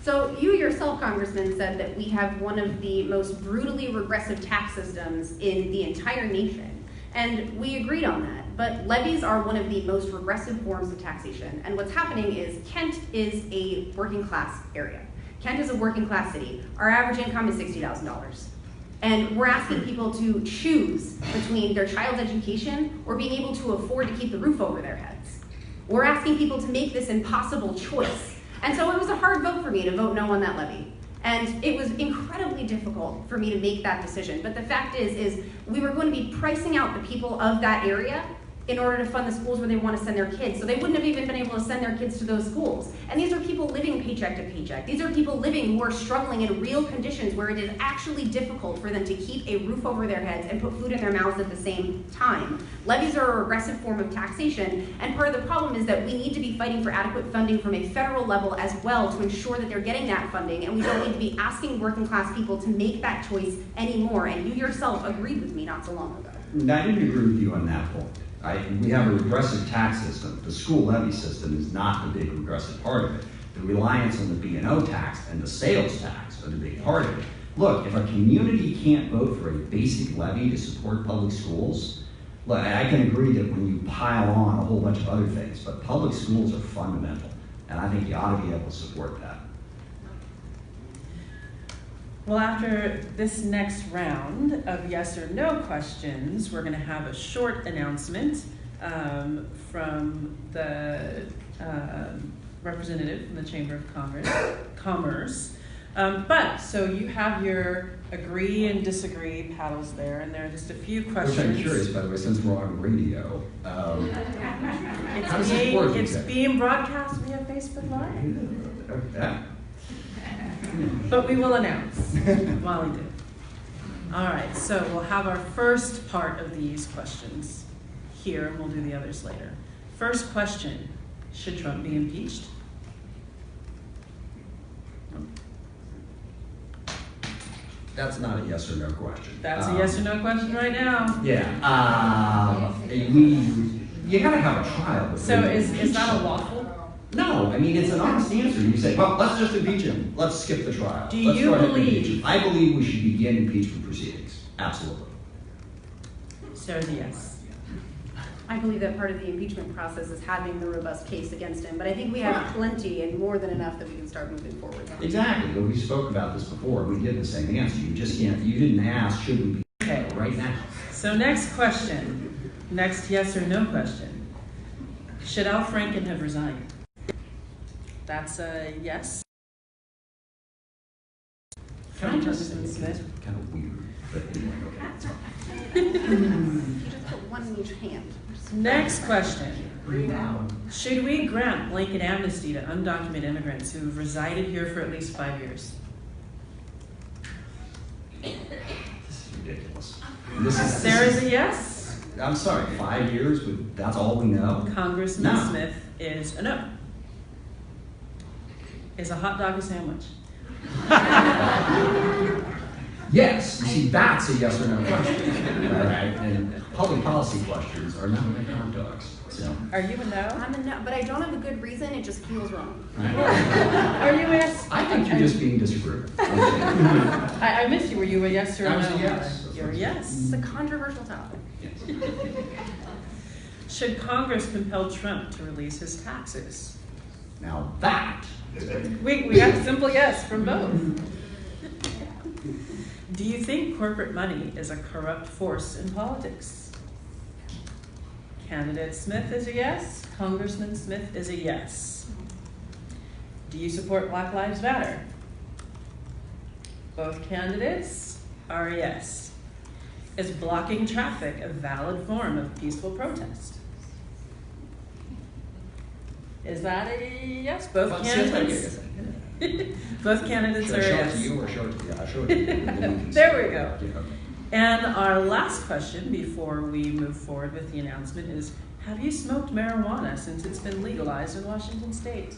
So you yourself, Congressman, said that we have one of the most brutally regressive tax systems in the entire nation. And we agreed on that. But levies are one of the most regressive forms of taxation. And what's happening is Kent is a working class area. Kent is a working class city. Our average income is $60,000. And we're asking people to choose between their child's education or being able to afford to keep the roof over their heads. We're asking people to make this impossible choice. And so it was a hard vote for me to vote no on that levy. And it was incredibly difficult for me to make that decision. But the fact is we were going to be pricing out the people of that area in order to fund the schools where they want to send their kids. So they wouldn't have even been able to send their kids to those schools. And these are people living paycheck to paycheck. These are people living who are struggling in real conditions where it is actually difficult for them to keep a roof over their heads and put food in their mouths at the same time. Levies are a regressive form of taxation, and part of the problem is that we need to be fighting for adequate funding from a federal level as well to ensure that they're getting that funding, and we don't need to be asking working class people to make that choice anymore. And you yourself agreed with me not so long ago. I didn't agree with you on that point. We have a regressive tax system. The school levy system is not the big regressive part of it. The reliance on the B&O tax and the sales tax are the big part of it. Look, if a community can't vote for a basic levy to support public schools, look, I can agree that when you pile on a whole bunch of other things, but public schools are fundamental, and I think you ought to be able to support that. Well, after this next round of yes or no questions, we're going to have a short announcement from the representative from the Chamber of Commerce. So you have your agree and disagree paddles there, and there are just a few questions. Which I'm curious, by the way, since we're on radio, how does this work? It's being broadcast via Facebook Live. Yeah. But we will announce while we do. All right, so we'll have our first part of these questions here, and we'll do the others later. First question, should Trump be impeached? That's not a yes or no question. That's a yes or no question right now. Yeah. You gotta have a trial. So is that a lawful? No, I mean, it's an honest answer. You say, well, let's just impeach him. Let's skip the trial. Do you believe? I believe we should begin impeachment proceedings. Absolutely. Sarah's a yes. I believe that part of the impeachment process is having the robust case against him, but I think we have plenty and more than enough that we can start moving forward on. Exactly. But we spoke about this before. We did the same answer. You just can't, you didn't ask, should we be right now? So next question, next yes or no question. Should Al Franken have resigned? That's a yes. Congressman Smith. Kind of weird, but anyway, okay, that's fine. You just put one in each hand. Next question. Should we grant blanket amnesty to undocumented immigrants who have resided here for at least 5 years? This is ridiculous. Sarah's a yes. I'm sorry, 5 years, that's all we know? Congressman No. Smith is a no. Is a hot dog a sandwich? Yes, you see, that's a yes or no question, all right? And public policy questions are not like hot dogs, so. Are you a no? I'm a no, but I don't have a good reason, it just feels wrong. Are you a yes? I think you're just being disagreeable. I missed you. Were you a yes or a no? I was a yes. You're a yes. It's a controversial topic. Yes. Should Congress compel Trump to release his taxes? Now that, We got a simple yes from both. Do you think corporate money is a corrupt force in politics? Candidate Smith is a yes. Congressman Smith is a yes. Do you support Black Lives Matter? Both candidates are a yes. Is blocking traffic a valid form of peaceful protest? Is that a yes? Both candidates. Both candidates are should I show it yes. to you or show it to you? I'll show it to you. There we go. Yeah, okay. And our last question before we move forward with the announcement is, have you smoked marijuana since it's been legalized in Washington State?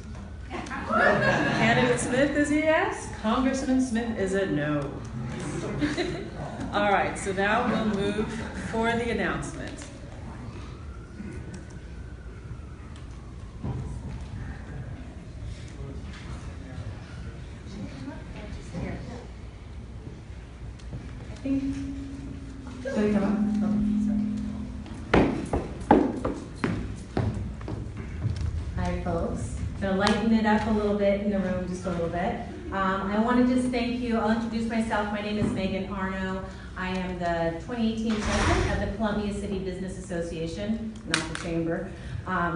Candidate Smith is a yes. Congressman Smith is a no. All right, so now we'll move for the announcement. Hi, folks. Gonna lighten it up a little bit in the room, just a little bit. I want to just thank you. I'll introduce myself. My name is Megan Arno. I am the 2018 president of the Columbia City Business Association, not the chamber,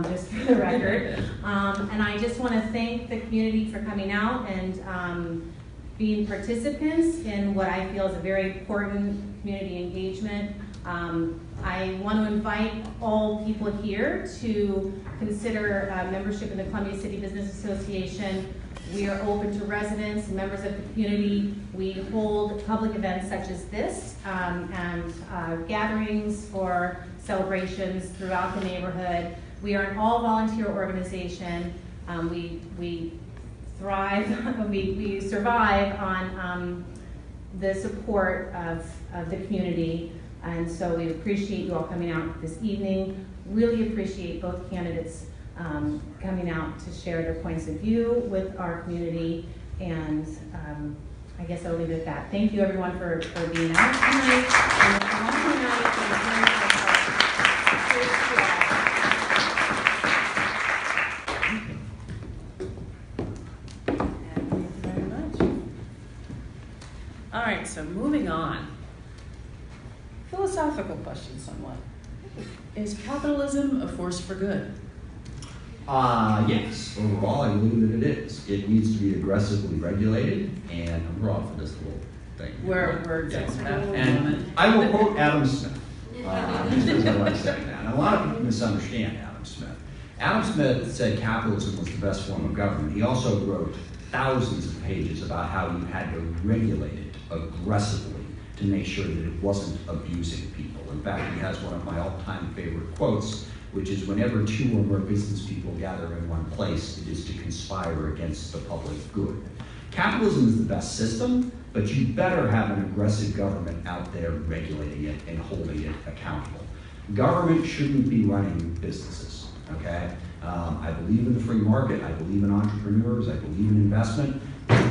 just for the record. And I just want to thank the community for coming out and being participants in what I feel is a very important community engagement. I want to invite all people here to consider membership in the Columbia City Business Association. We are open to residents and members of the community. We hold public events such as this and gatherings for celebrations throughout the neighborhood. We are an all-volunteer organization. We thrive, we survive on the support of the community. And so we appreciate you all coming out this evening. Really appreciate both candidates coming out to share their points of view with our community. And I guess I'll leave it at that. Thank you everyone for being out tonight. And it's a wonderful night. Thank you very much. All right, so moving on. Philosophical question somewhat. Is capitalism a force for good? Yes, overall, I believe that it is. It needs to be aggressively regulated, and I'm broad for this little thing. We're Yeah. just about for a And moment. I will quote Adam Smith, just because I like saying that. And a lot of people misunderstand Adam Smith. Adam Smith said capitalism was the best form of government. He also wrote thousands of pages about how you had to regulate it aggressively to make sure that it wasn't abusing people. In fact, he has one of my all-time favorite quotes, which is, whenever two or more business people gather in one place, it is to conspire against the public good. Capitalism is the best system, but you better have an aggressive government out there regulating it and holding it accountable. Government shouldn't be running businesses, okay? I believe in the free market, I believe in entrepreneurs, I believe in investment.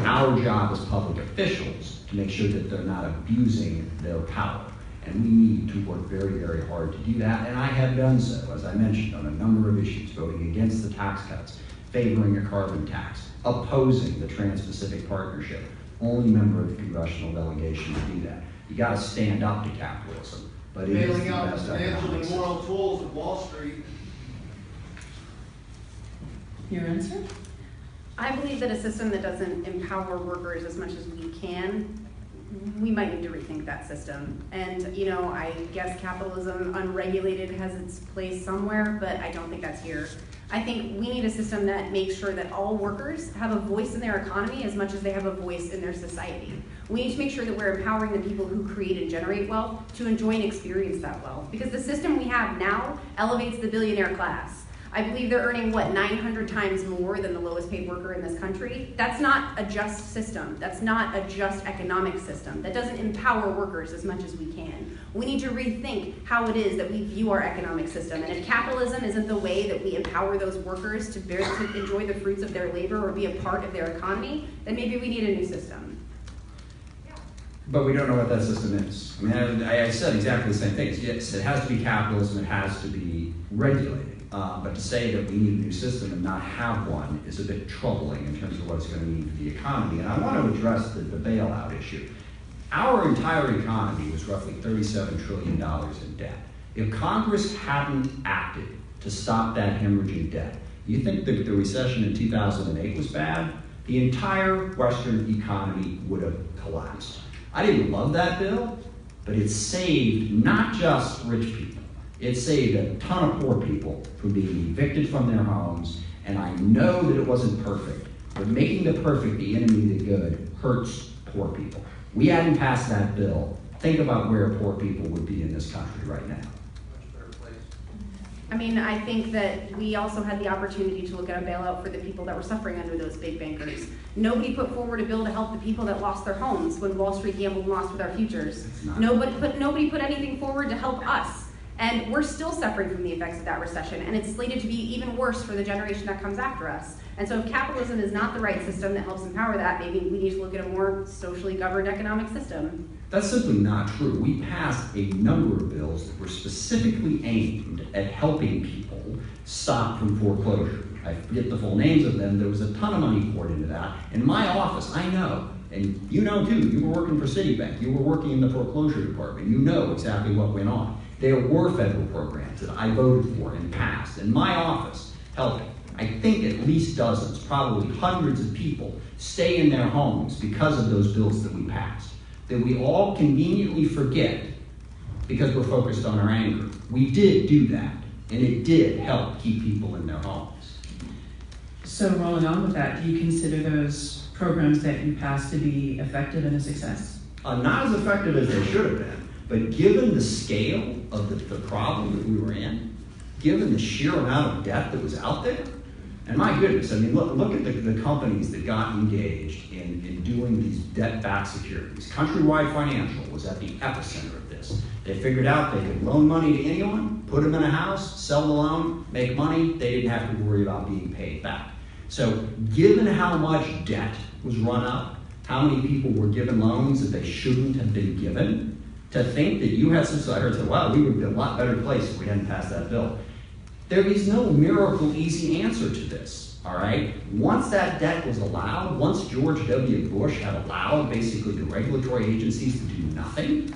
Our job as public officials to make sure that they're not abusing their power. And we need to work very, very hard to do that, and I have done so, as I mentioned, on a number of issues, voting against the tax cuts, favoring a carbon tax, opposing the Trans-Pacific Partnership, only member of the congressional delegation to do that. You gotta stand up to capitalism, but it is the Bailing out best the financial economic and system. moral tools of Wall Street. Your answer? I believe that a system that doesn't empower workers as much as we can, we might need to rethink that system. And, you know, I guess capitalism unregulated has its place somewhere, but I don't think that's here. I think we need a system that makes sure that all workers have a voice in their economy as much as they have a voice in their society. We need to make sure that we're empowering the people who create and generate wealth to enjoy and experience that wealth. Because the system we have now elevates the billionaire class. I believe they're earning, 900 times more than the lowest paid worker in this country. That's not a just system. That's not a just economic system. That doesn't empower workers as much as we can. We need to rethink how it is that we view our economic system. And if capitalism isn't the way that we empower those workers to enjoy the fruits of their labor or be a part of their economy, then maybe we need a new system. But we don't know what that system is. I mean, I said exactly the same thing. Yes, it has to be capitalism, it has to be regulated. But to say that we need a new system and not have one is a bit troubling in terms of what it's going to mean for the economy. And I want to address the bailout issue. Our entire economy was roughly $37 trillion in debt. If Congress hadn't acted to stop that hemorrhaging debt, you think that the recession in 2008 was bad? The entire Western economy would have collapsed. I didn't love that bill, but it saved not just rich people. It saved a ton of poor people from being evicted from their homes, and I know that it wasn't perfect, but making the perfect the enemy of the good hurts poor people. We hadn't passed that bill. Think about where poor people would be in this country right now. I mean, I think that we also had the opportunity to look at a bailout for the people that were suffering under those big bankers. Nobody put forward a bill to help the people that lost their homes when Wall Street gambled and lost with our futures. Nobody put anything forward to help us. And we're still suffering from the effects of that recession, and it's slated to be even worse for the generation that comes after us. And so if capitalism is not the right system that helps empower that, maybe we need to look at a more socially governed economic system. That's simply not true. We passed a number of bills that were specifically aimed at helping people stop from foreclosure. I forget the full names of them. There was a ton of money poured into that. In my office, I know, and you know too, you were working for Citibank, you were working in the foreclosure department, you know exactly what went on. There were federal programs that I voted for and passed in my office, helping, I think, at least dozens, probably hundreds of people stay in their homes because of those bills that we passed, that we all conveniently forget because we're focused on our anger. We did do that, and it did help keep people in their homes. So rolling on with that, do you consider those programs that you passed to be effective and a success? Not as effective as they should have been. But given the scale of the problem that we were in, given the sheer amount of debt that was out there, and my goodness, I mean, look at the companies that got engaged in doing these debt-backed securities. Countrywide Financial was at the epicenter of this. They figured out they could loan money to anyone, put them in a house, sell the loan, make money. They didn't have to worry about being paid back. So given how much debt was run up, how many people were given loans that they shouldn't have been given, to think that you had some society and say, wow, we would be a lot better place if we hadn't passed that bill. There is no miracle easy answer to this, all right? Once that debt was allowed, once George W. Bush had allowed basically the regulatory agencies to do nothing,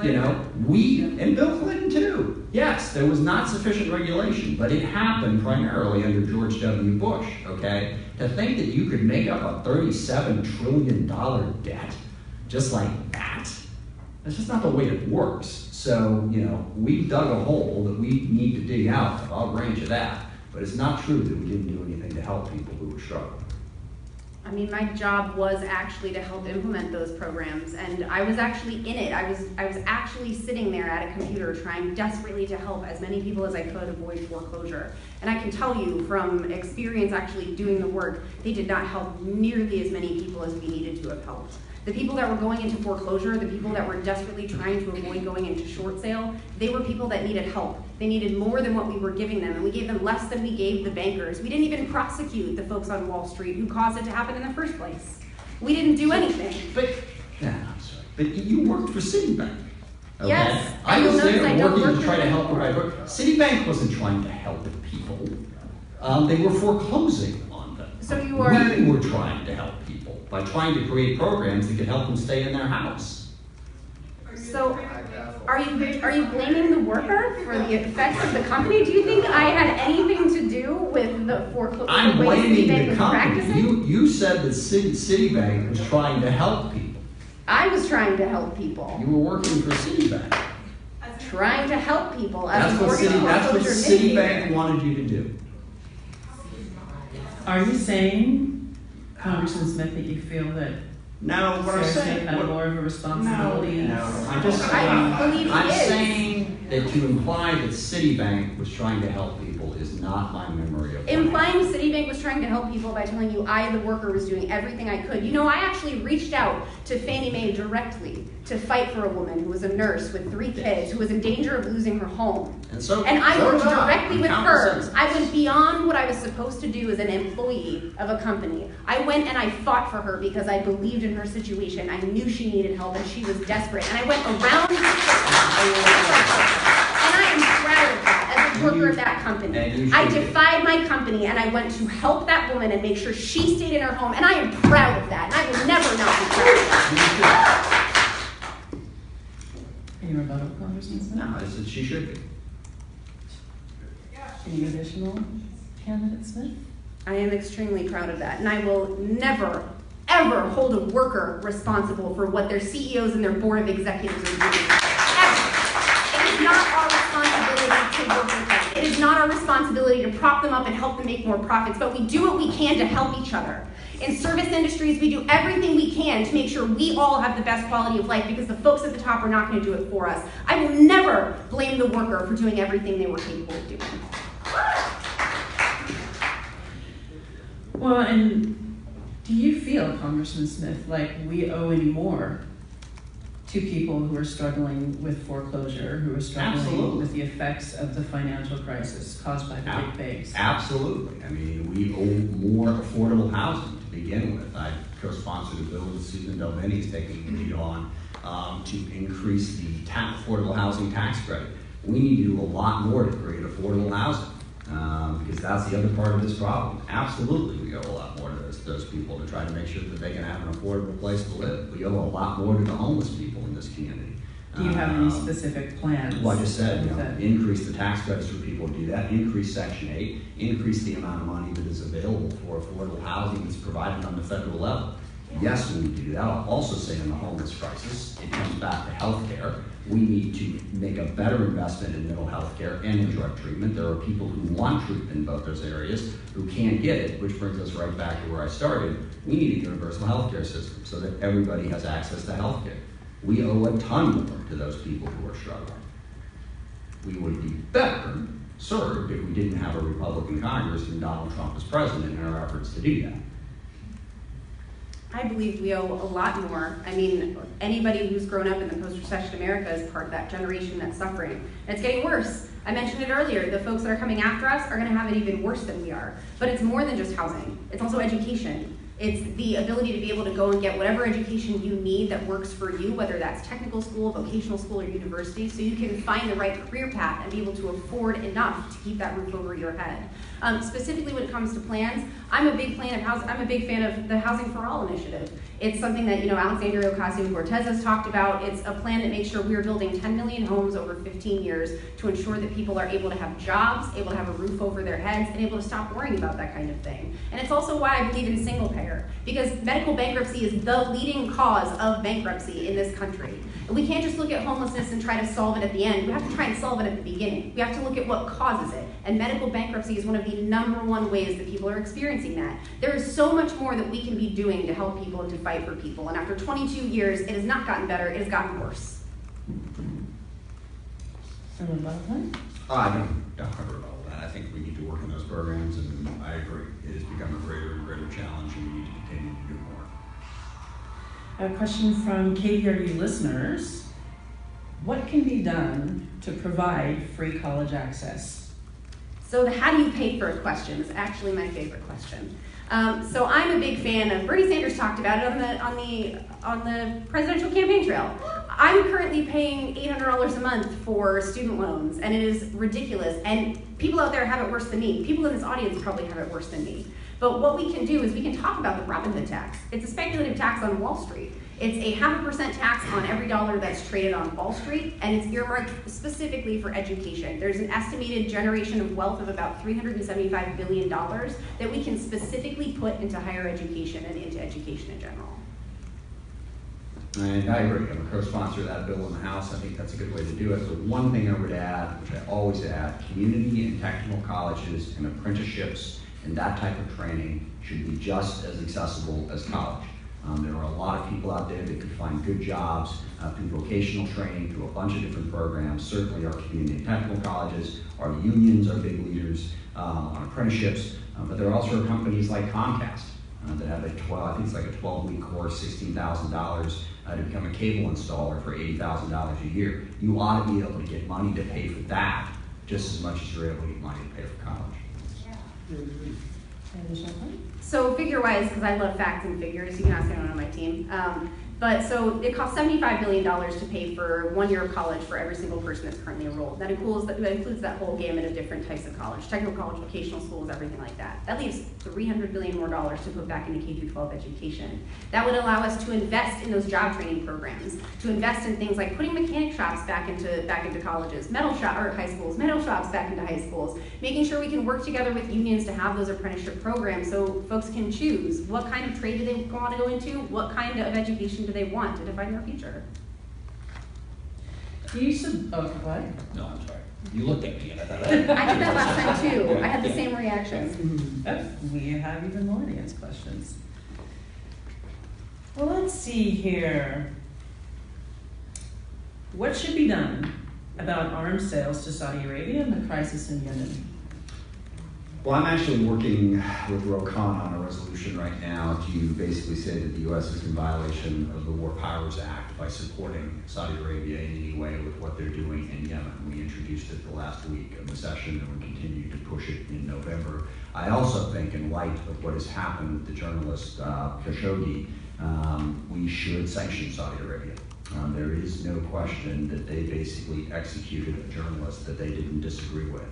You know, and Bill Clinton too. Yes, there was not sufficient regulation, but it happened primarily under George W. Bush, okay? To think that you could make up a $37 trillion debt just like that, that's just not the way it works. So, you know, we dug a hole that we need to dig out of all range of that, but it's not true that we didn't do anything to help people who were struggling. I mean, my job was actually to help implement those programs, and I was actually in it. I was actually sitting there at a computer trying desperately to help as many people as I could avoid foreclosure. And I can tell you from experience actually doing the work, they did not help nearly as many people as we needed to have helped. The people that were going into foreclosure, the people that were desperately trying to avoid going into short sale, they were people that needed help. They needed more than what we were giving them, and we gave them less than we gave the bankers. We didn't even prosecute the folks on Wall Street who caused it to happen in the first place. We didn't do anything. I'm sorry. But you worked for Citibank. Okay? Yes, I was there working to work try to help everybody. Citibank wasn't trying to help people. They were foreclosing on them. So you are... We were trying to help people by trying to create programs that could help them stay in their house. So, are you blaming the worker for the effects of the company? Do you think I had anything to do with the foreclosure? I'm blaming the company. Practicing? You said that Citibank was trying to help people. I was trying to help people. You were working for Citibank. Trying to help people as That's what Citibank wanted you to do. Are you saying, Congressman Smith, that you feel that No, what I'm saying, had more of a responsibility? No, I'm just saying, I believe he I'm is. saying that to imply that Citibank was trying to help people is not my memory of Implying Citibank was trying to help people by telling you I, the worker, was doing everything I could. You know, I actually reached out to Fannie Mae directly to fight for a woman who was a nurse with 3 kids, who was in danger of losing her home. And I worked directly with her. Sense. I went beyond what I was supposed to do as an employee of a company. I went and I fought for her because I believed in her situation. I knew she needed help and she was desperate. And I went around and I am proud of that as a worker of that company. I defied my company and I went to help that woman and make sure she stayed in her home. And I am proud of that. And I will never not be proud of that. Any rebuttal, Congressman Smith? No, I said she should be. Any additional, Candidate Smith? I am extremely proud of that. And I will never, ever hold a worker responsible for what their CEOs and their board of executives are doing. Ever. It is not our responsibility to work with them. It is not our responsibility to prop them up and help them make more profits, but we do what we can to help each other. In service industries, we do everything we can to make sure we all have the best quality of life because the folks at the top are not going to do it for us. I will never blame the worker for doing everything they were capable of doing. Well, and do you feel, Congressman Smith, like we owe any more to people who are struggling with foreclosure, who are struggling with the effects of the financial crisis caused by the big banks? Absolutely. I mean, we owe more affordable housing to begin with. I co-sponsored a bill that Susan Delvini is taking the lead on to increase the affordable housing tax credit. We need to do a lot more to create affordable housing because that's the other part of this problem. Absolutely, we owe a lot more to those people to try to make sure that they can have an affordable place to live. We owe a lot more to the homeless people in this community. Do you have any specific plans? Well, I just said, increase the tax credits for people to do that, increase Section 8, increase the amount of money that is available for affordable housing that's provided on the federal level. Yes, we need to do that. I'll also say in the homeless crisis, it comes back to health care. We need to make a better investment in mental health care and in drug treatment. There are people who want treatment in both those areas who can't get it, which brings us right back to where I started. We need a universal health care system so that everybody has access to health care. We owe a ton more to those people who are struggling. We would be better served if we didn't have a Republican Congress and Donald Trump as president in our efforts to do that. I believe we owe a lot more. I mean, anybody who's grown up in the post-recession America is part of that generation that's suffering. And it's getting worse. I mentioned it earlier. The folks that are coming after us are going to have it even worse than we are. But it's more than just housing. It's also education. It's the ability to be able to go and get whatever education you need that works for you, whether that's technical school, vocational school, or university, so you can find the right career path and be able to afford enough to keep that roof over your head. Specifically when it comes to plans, I'm a big fan of the Housing for All initiative. It's something that, Alexandria Ocasio-Cortez has talked about. It's a plan that makes sure we are building 10 million homes over 15 years to ensure that people are able to have jobs, able to have a roof over their heads, and able to stop worrying about that kind of thing. And it's also why I believe in single payer, because medical bankruptcy is the leading cause of bankruptcy in this country. And we can't just look at homelessness and try to solve it at the end. We have to try and solve it at the beginning. We have to look at what causes it. And medical bankruptcy is one of the #1 ways that people are experiencing that. There is so much more that we can be doing to help people and to fight for people. And after 22 years, it has not gotten better, it has gotten worse. I think I covered all of that. I think we need to work on those programs, and I agree. It has become a greater and greater challenge, and we need to continue to do more. A question from KVRU listeners. What can be done to provide free college access? So the how do you pay for it question is actually my favorite question. So I'm a big fan of, Bernie Sanders talked about it on the presidential campaign trail. I'm currently paying $800 a month for student loans, and it is ridiculous. And people out there have it worse than me. People in this audience probably have it worse than me. But what we can do is we can talk about the Robin Hood tax. It's a speculative tax on Wall Street. It's a 0.5% tax on every dollar that's traded on Wall Street, and it's earmarked specifically for education. There's an estimated generation of wealth of about $375 billion that we can specifically put into higher education and into education in general. And I agree. I'm a co-sponsor of that bill in the House. I think that's a good way to do it. But one thing I would add, which I always add, community and technical colleges and apprenticeships and that type of training should be just as accessible as college. There are a lot of people out there that could find good jobs through vocational training, through a bunch of different programs. Certainly our community and technical colleges, our unions are big leaders on apprenticeships, but there are also companies like Comcast that have I think it's like a 12-week course, $16,000 to become a cable installer for $80,000 a year. You ought to be able to get money to pay for that just as much as you're able to get money to pay for college. So figure-wise, because I love facts and figures, you can ask anyone on my team. But so it costs $75 billion to pay for 1 year of college for every single person that's currently enrolled. That includes that whole gamut of different types of college, technical college, vocational schools, everything like that. That leaves $300 billion more to put back into K-12 education. That would allow us to invest in those job training programs, to invest in things like putting mechanic shops back into colleges, high schools, metal shops back into high schools, making sure we can work together with unions to have those apprenticeship programs so folks can choose what kind of trade do they want to go into, what kind of education do they want to define their future. What? No, I'm sorry. You looked at me and I thought, I did that last time too. I had the same reaction. We have even more audience questions. Well, let's see here. What should be done about arms sales to Saudi Arabia and the crisis in Yemen? Well, I'm actually working with Rokan on a resolution right now to basically say that the U.S. is in violation of the War Powers Act by supporting Saudi Arabia in any way with what they're doing in Yemen. We introduced it the last week of the session, and we continue to push it in November. I also think, in light of what has happened with the journalist Khashoggi, we should sanction Saudi Arabia. There is no question that they basically executed a journalist that they didn't disagree with.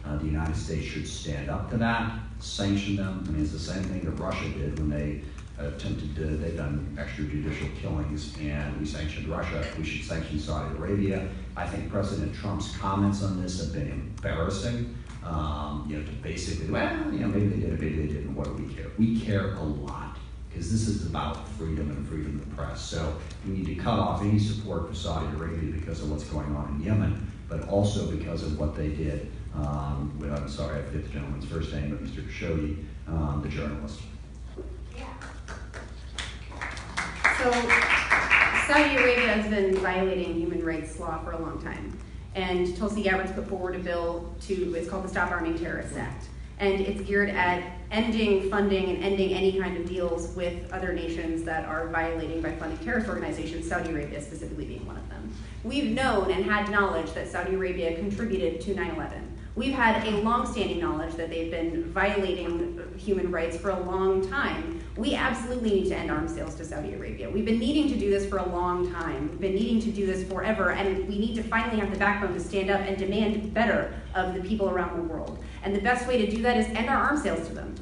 The United States should stand up to that, sanction them. I mean, it's the same thing that Russia did when they they've done extrajudicial killings, and we sanctioned Russia. We should sanction Saudi Arabia. I think President Trump's comments on this have been embarrassing. To basically, maybe they did it, maybe they didn't. What do we care? We care a lot, because this is about freedom and freedom of the press. So we need to cut off any support for Saudi Arabia because of what's going on in Yemen, but also because of what they did. I'm sorry, I forget the gentleman's first name, but Mr. Khashoggi, the journalist. So Saudi Arabia has been violating human rights law for a long time. And Tulsi Gabbard's put forward a bill it's called the Stop Arming Terrorists Act. And it's geared at ending funding and ending any kind of deals with other nations that are violating by funding terrorist organizations, Saudi Arabia specifically being one of them. We've known and had knowledge that Saudi Arabia contributed to 9/11. We've had a long-standing knowledge that they've been violating human rights for a long time. We absolutely need to end arms sales to Saudi Arabia. We've been needing to do this for a long time. We've been needing to do this forever, and we need to finally have the backbone to stand up and demand better of the people around the world. And the best way to do that is end our arms sales to them.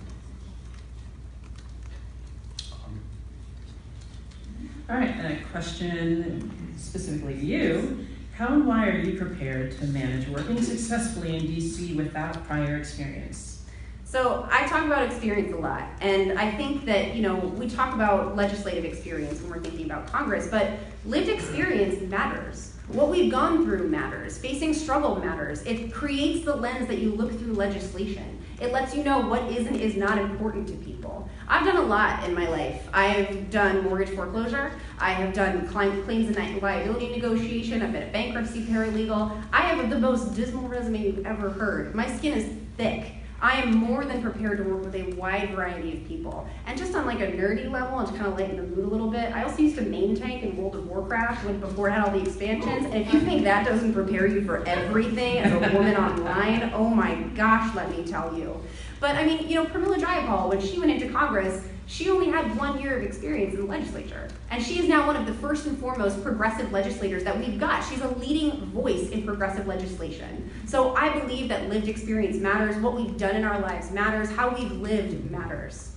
All right, and a question specifically to you. How and why are you prepared to manage working successfully in DC without prior experience? So I talk about experience a lot, and I think that, we talk about legislative experience when we're thinking about Congress, but lived experience matters. What we've gone through matters. Facing struggle matters. It creates the lens that you look through legislation. It lets you know what is and is not important to people. I've done a lot in my life. I've done mortgage foreclosure. I have done claims and liability negotiation. I've been a bankruptcy paralegal. I have the most dismal resume you've ever heard. My skin is thick. I am more than prepared to work with a wide variety of people. And just on like a nerdy level and to kind of lighten the mood a little bit, I also used to main tank in World of Warcraft before it had all the expansions. And if you think that doesn't prepare you for everything as a woman online, oh my gosh, let me tell you. But I mean, Pramila Jayapal, when she went into Congress, she only had 1 year of experience in the legislature. And she is now one of the first and foremost progressive legislators that we've got. She's a leading voice in progressive legislation. So I believe that lived experience matters. What we've done in our lives matters. How we've lived matters.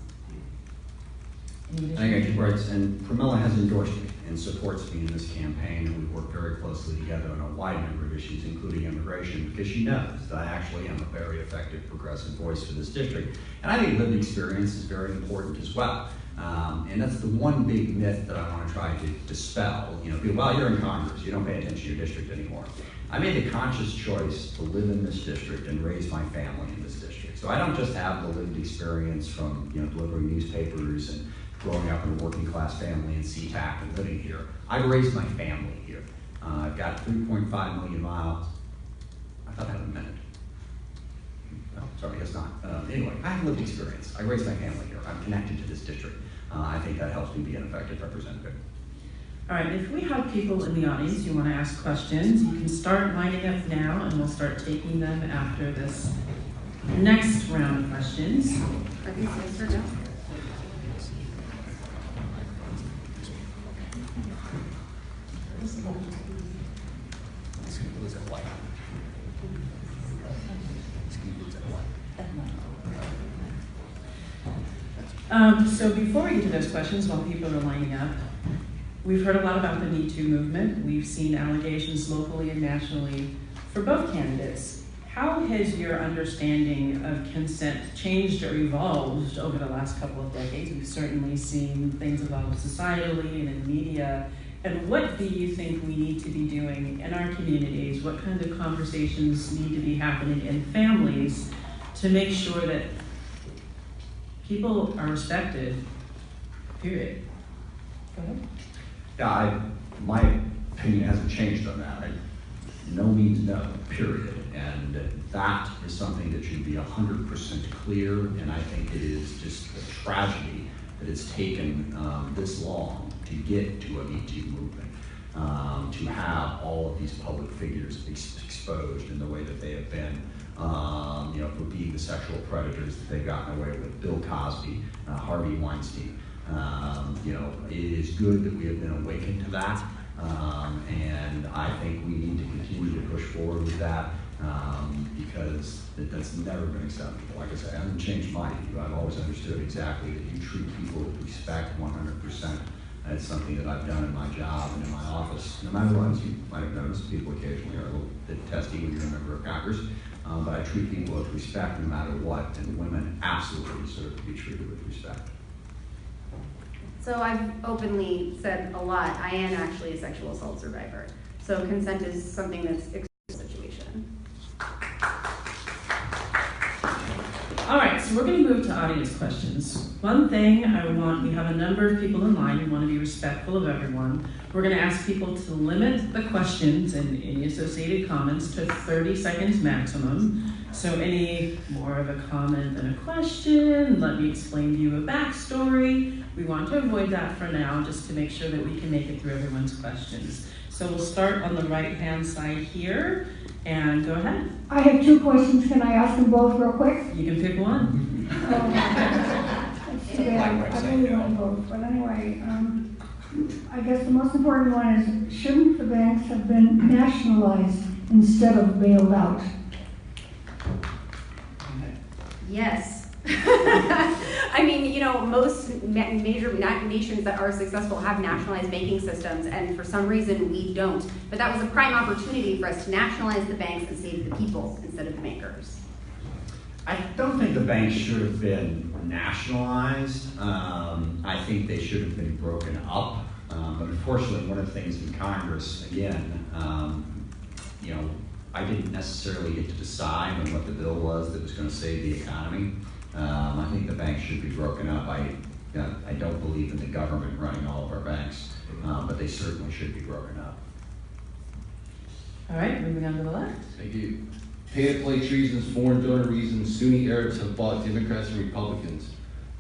I think I can write, and Pramila has endorsed me and supports me in this campaign, and we work very closely together on a wide number of issues, including immigration, because she knows that I actually am a very effective progressive voice for this district. And I think lived experience is very important as well. And that's the one big myth that I want to try to dispel. People, well, you're in Congress, you don't pay attention to your district anymore. I made a conscious choice to live in this district and raise my family in this district. So I don't just have the lived experience from delivering newspapers and growing up in a working class family in SeaTac and living here. I raised my family here. I've got 3.5 million miles. I thought I had a minute. No, sorry, I guess not. Anyway, I have lived experience. I raised my family here. I'm connected to this district. I think that helps me be an effective representative. All right, if we have people in the audience who want to ask questions, you can start lining up now and we'll start taking them after this next round of questions. Are these yes or no? So before we get to those questions, while people are lining up, we've heard a lot about the Me Too movement. We've seen allegations locally and nationally for both candidates. How has your understanding of consent changed or evolved over the last couple of decades? We've certainly seen things evolve societally and in media. And what do you think we need to be doing in our communities? What kind of conversations need to be happening in families to make sure that people are respected, period? Go ahead. Yeah, my opinion hasn't changed on that. No means no, period. And that is something that should be 100% clear, and I think it is just a tragedy that it's taken this long to get to a Me Too movement, to have all of these public figures exposed in the way that they have been, for being the sexual predators that they've gotten away with. Bill Cosby, Harvey Weinstein. It is good that we have been awakened to that, and I think we need to continue to push forward with that, because that's never been acceptable. Like I said, I haven't changed my view. I've always understood exactly that you treat people with respect 100%. It's something that I've done in my job and in my office. No matter what, as you might have noticed, people occasionally are a little bit testy when you're a member of Congress, but I treat people with respect no matter what, and women absolutely deserve to be treated with respect. So I've openly said a lot, I am actually a sexual assault survivor. So consent is something that's a situation. All right, so we're going to move to audience questions. One thing we have a number of people in line. We want to be respectful of everyone. We're going to ask people to limit the questions and any associated comments to 30 seconds maximum. So any more of a comment than a question, let me explain to you a backstory. We want to avoid that for now, just to make sure that we can make it through everyone's questions. So we'll start on the right-hand side here, and go ahead. I have 2 questions. Can I ask them both real quick? You can pick one. I really want both, but anyway, I guess the most important one is, shouldn't the banks have been nationalized instead of bailed out? Yes. I mean, you know, most major nations that are successful have nationalized banking systems, and for some reason we don't. But that was a prime opportunity for us to nationalize the banks and save the people instead of the bankers. I don't think the banks should have been nationalized. I think they should have been broken up. But unfortunately, one of the things in Congress, again, you know, I didn't necessarily get to decide on what the bill was that was going to save the economy. I think the banks should be broken up. I don't believe in the government running all of our banks, but they certainly should be broken up. All right, moving on to the left. Thank you. Pay-to-play treasons, foreign donor reasons, Sunni Arabs have bought Democrats and Republicans.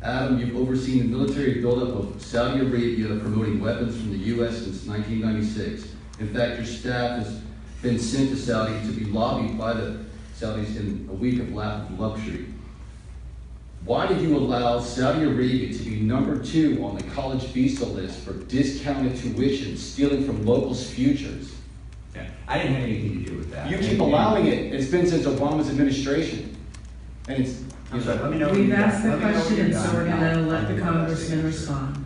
Adam, you've overseen the military buildup of Saudi Arabia promoting weapons from the U.S. since 1996. In fact, your staff has been sent to Saudi to be lobbied by the Saudis in a week of lack of luxury. Why did you allow Saudi Arabia to be #2 on the college visa list for discounted tuition, stealing from locals' futures? Yeah, I didn't have anything to do with that. You keep allowing it. It's been since Obama's administration. And it's... I'm sorry, let me know. We've asked the question, so we're going to let the congressman respond.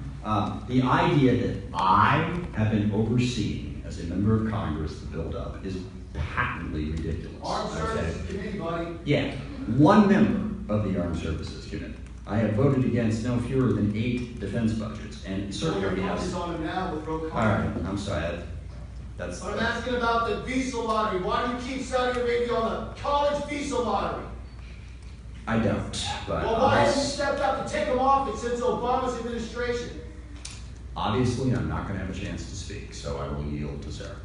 The idea that I have been overseeing as a member of Congress the buildup is patently ridiculous. Armed Services Committee, buddy. Yeah, one member of the Armed Services Committee. I have voted against no fewer than 8 defense budgets, and certainly has. on him now with All right, I'm sorry. That's. But I'm asking about the visa lottery. Why do you keep Saudi Arabia on the college visa lottery? I don't, but Well, why have you stepped up to take them off it since Obama's administration? obviously I'm not going to have a chance to speak, so I will yield to Sarah.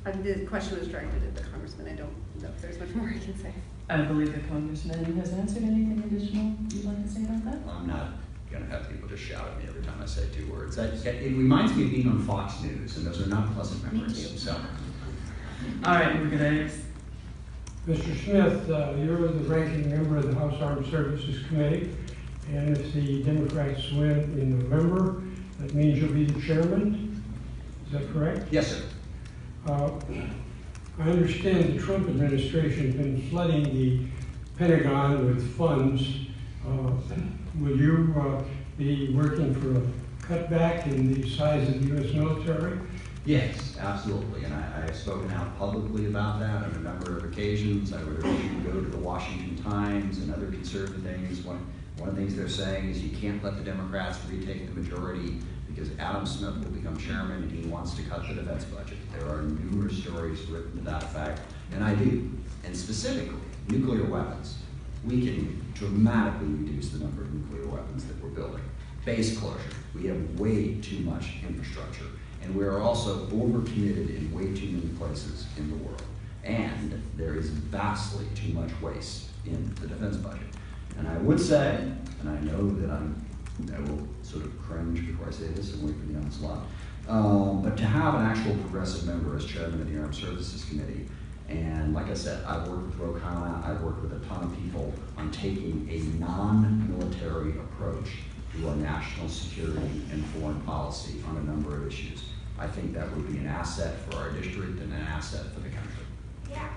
The question was directed at the congressman. I don't know if there's much more I can say. I believe the congressman has answered. Anything additional you'd like to say about that? I'm not going to have people just shout at me every time I say 2 words. It reminds me of being on Fox News, and those are not pleasant memories. So. All right, we're going to. Mr. Smith, you're the ranking member of the House Armed Services Committee, and if the Democrats win in November, that means you'll be the chairman. Is that correct? Yes, sir. I understand the Trump administration has been flooding the Pentagon with funds. Will you be working for a cutback in the size of the U.S. military? Yes, absolutely, and I have spoken out publicly about that on a number of occasions. I would urge you to go to the Washington Times and other conservative things. One of the things they're saying is you can't let the Democrats retake the majority because Adam Smith will become chairman and he wants to cut the defense budget. There are numerous stories written to that effect, and I do. And specifically, nuclear weapons. We can dramatically reduce the number of nuclear weapons that we're building. Base closure. We have way too much infrastructure. And we are also overcommitted in way too many places in the world. And there is vastly too much waste in the defense budget. And I would say, and I know that I will sort of cringe before I say this and wait for the onslaught, but to have an actual progressive member as chairman of the Armed Services Committee, and like I said, I've worked with Ro Khanna, I've worked with a ton of people on taking a non-military approach to our national security and foreign policy on a number of issues. I think that would be an asset for our district and an asset for the country. Yeah.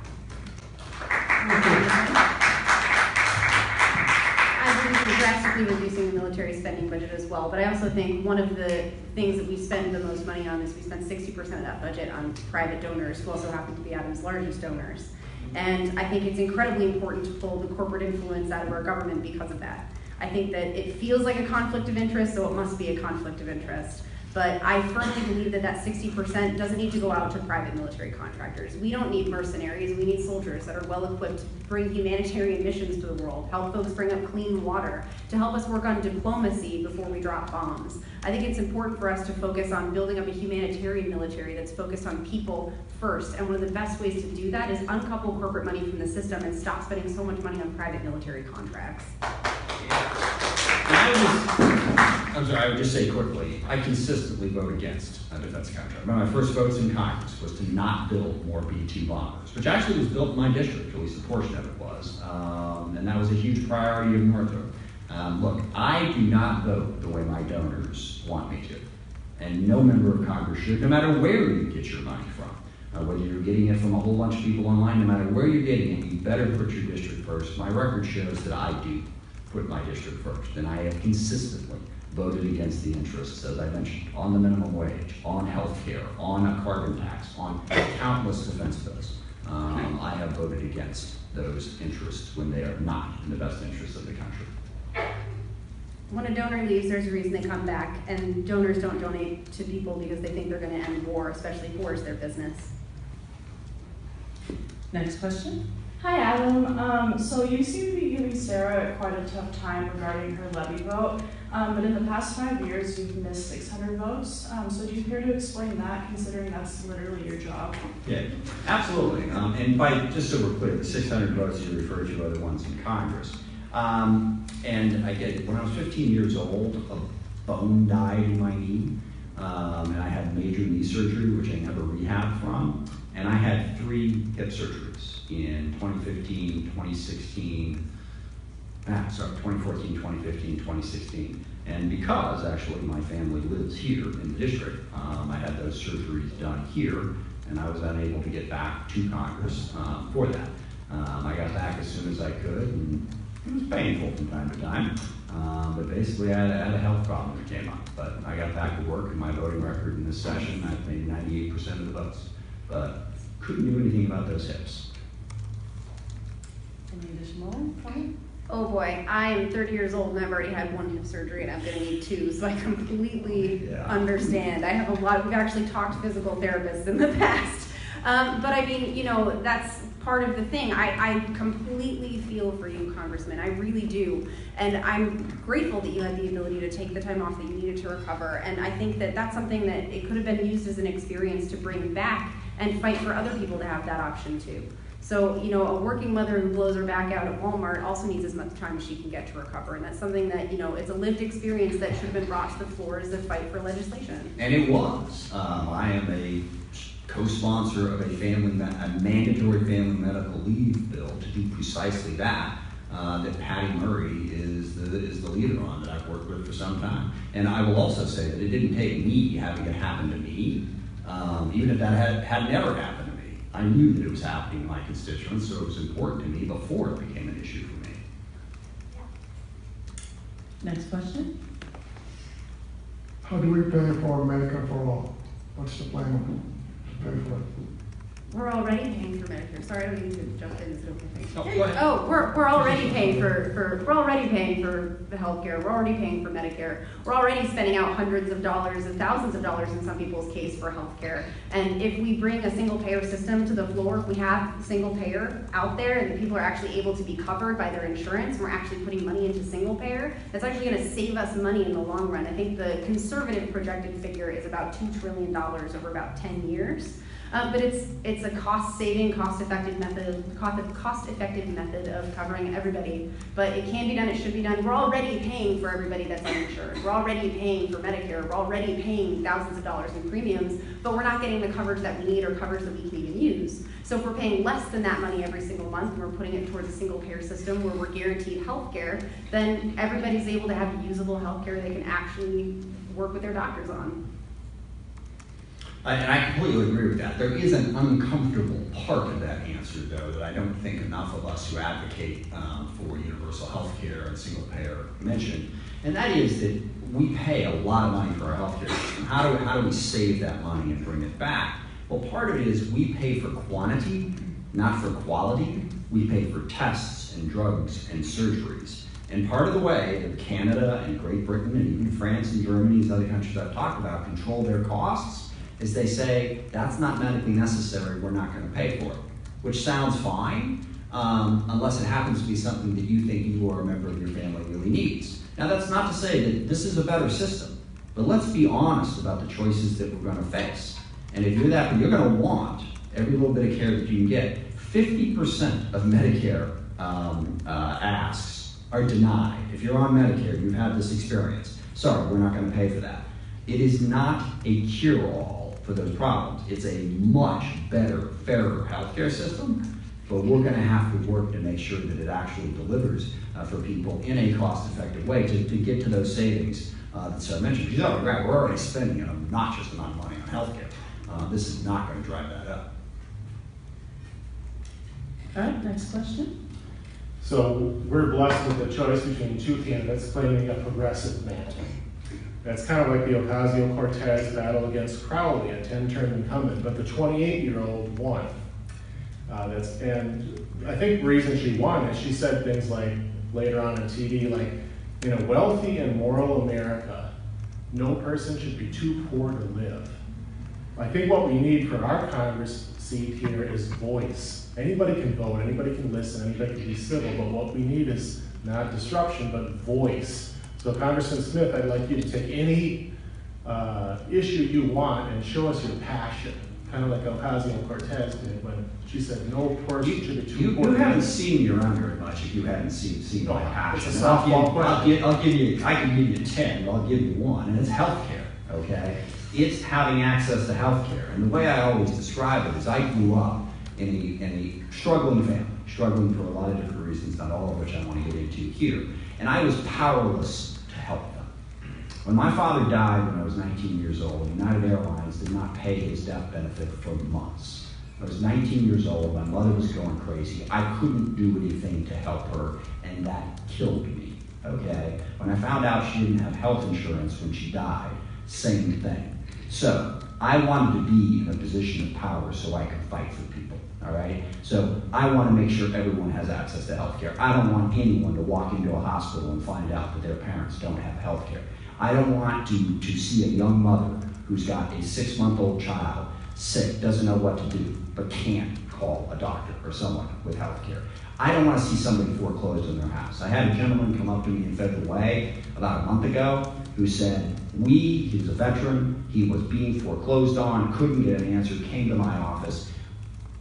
I believe in drastically reducing the military spending budget as well, but I also think one of the things that we spend the most money on is we spend 60% of that budget on private donors who also happen to be Adam's largest donors. And I think it's incredibly important to pull the corporate influence out of our government because of that. I think that it feels like a conflict of interest, so it must be a conflict of interest. But I firmly believe that that 60% doesn't need to go out to private military contractors. We don't need mercenaries, we need soldiers that are well equipped to bring humanitarian missions to the world, help folks bring up clean water, to help us work on diplomacy before we drop bombs. I think it's important for us to focus on building up a humanitarian military that's focused on people first. And one of the best ways to do that is uncouple corporate money from the system and stop spending so much money on private military contracts. I'm sorry, I would just say quickly, I consistently vote against a defense contract. One of my first votes in Congress was to not build more B-2 bombers, which actually was built in my district, at least a portion of it was. And that was a huge priority of Northrop. Look, I do not vote the way my donors want me to. And no member of Congress should, no matter where you get your money from. Whether you're getting it from a whole bunch of people online, no matter where you're getting it, you better put your district first. My record shows that I do put my district first, and I have consistently voted against the interests, as I mentioned, on the minimum wage, on health care, on a carbon tax, on countless defense bills. I have voted against those interests when they are not in the best interest of the country. When a donor leaves, there's a reason they come back, and donors don't donate to people because they think they're going to end war, especially war is their business. Next question. Hi, Adam. So you seem to be giving Sarah quite a tough time regarding her levy vote, but in the past 5 years, you've missed 600 votes. So do you care to explain that, considering that's literally your job? Yeah, absolutely. And by, just so we're clear, the 600 votes you refer to are the ones in Congress. And I get it. When I was 15 years old, a bone died in my knee, and I had major knee surgery, which I never rehabbed from. And I had 3 hip surgeries in 2015, 2016, 2014, 2015, 2016. And because actually my family lives here in the district, I had those surgeries done here, and I was unable to get back to Congress for that. I got back as soon as I could, and it was painful from time to time. But basically I had a health problem that came up. But I got back to work, and my voting record in this session, I made 98% of the votes. But couldn't do anything about those hips. Any additional comment? Oh boy, I am 30 years old and I've already had 1 hip surgery and I'm going to need 2, so I completely understand. I have a lot, we've actually talked to physical therapists in the past. But I mean, you know, that's part of the thing. I completely feel for you, Congressman. I really do. And I'm grateful that you had the ability to take the time off that you needed to recover. And I think that that's something that it could have been used as an experience to bring back and fight for other people to have that option too. So, you know, a working mother who blows her back out at Walmart also needs as much time as she can get to recover. And that's something that, you know, it's a lived experience that should have been brought to the floor as a fight for legislation. And it was. I am a co-sponsor of a mandatory family medical leave bill to do precisely that. That Patty Murray is the leader on, that I've worked with for some time. And I will also say that it didn't take me having it happen to me, even if that had never happened to me. I knew that it was happening to my constituents, so it was important to me before it became an issue for me. Next question. How do we pay for Medicare for all? What's the plan to pay for it? We're already paying for Medicare. Sorry, I don't mean to jump in. Is it okay? Oh, go ahead. Oh, we're already paying for the healthcare. We're already paying for Medicare. We're already spending out hundreds of dollars and thousands of dollars in some people's case for healthcare. And if we bring a single payer system to the floor, if we have single payer out there and people are actually able to be covered by their insurance, and we're actually putting money into single payer, that's actually going to save us money in the long run. I think the conservative projected figure is about $2 trillion over about 10 years. But it's a cost-saving, cost-effective method of covering everybody. But it can be done, it should be done. We're already paying for everybody that's uninsured. We're already paying for Medicare. We're already paying thousands of dollars in premiums, but we're not getting the coverage that we need or coverage that we can even use. So if we're paying less than that money every single month and we're putting it towards a single-payer system where we're guaranteed health care, then everybody's able to have usable health care they can actually work with their doctors on. And I completely agree with that. There is an uncomfortable part of that answer, though, that I don't think enough of us who advocate for universal health care and single payer mention, and that is that we pay a lot of money for our health care system. How do we save that money and bring it back? Well, part of it is we pay for quantity, not for quality. We pay for tests and drugs and surgeries. And part of the way that Canada and Great Britain and even France and Germany and other countries I've talked about control their costs is they say, that's not medically necessary, we're not going to pay for it. Which sounds fine, unless it happens to be something that you think you or a member of your family really needs. Now that's not to say that this is a better system, but let's be honest about the choices that we're going to face. And if you're you're going to want every little bit of care that you can get. 50% of Medicare asks are denied. If you're on Medicare, you've had this experience. Sorry, we're not going to pay for that. It is not a cure-all for those problems. It's a much better, fairer healthcare system, but we're going to have to work to make sure that it actually delivers for people in a cost-effective way to get to those savings that Sarah mentioned. Because we're already spending an obnoxious amount of money on healthcare. This is not going to drive that up. All right, next question. So we're blessed with the choice between two candidates claiming a progressive mantle. That's kind of like the Ocasio-Cortez battle against Crowley, a 10-term incumbent, but the 28-year-old won. And I think the reason she won is she said things like, later on TV, like, in a wealthy and moral America, no person should be too poor to live. I think what we need for our Congress seat here is voice. Anybody can vote, anybody can listen, anybody can be civil, but what we need is not disruption, but voice. So Congressman Smith, I'd like you to take any issue you want and show us your passion, kind of like Ocasio-Cortez did when she said no person should be too poor. You haven't seen me around very much if you haven't seen my passion. It's a softball question. I can give you 10, but I'll give you one, and it's healthcare, okay? It's having access to healthcare. And the way I always describe it is I grew up in a struggling family, struggling for a lot of different reasons, not all of which I want to get into here. And I was powerless to help them. When my father died when I was 19 years old, United Airlines did not pay his death benefit for months. I was 19 years old, my mother was going crazy. I couldn't do anything to help her, and that killed me, okay? When I found out she didn't have health insurance when she died, same thing. So I wanted to be in a position of power so I could fight for people, all right? So I want to make sure everyone has access to health care. I don't want anyone to walk into a hospital and find out that their parents don't have health care. I don't want to see a young mother who's got a 6-month-old child sick, doesn't know what to do, but can't call a doctor or someone with health care. I don't want to see somebody foreclosed on their house. I had a gentleman come up to me in Federal Way about a month ago who said, he was a veteran, he was being foreclosed on, couldn't get an answer, came to my office.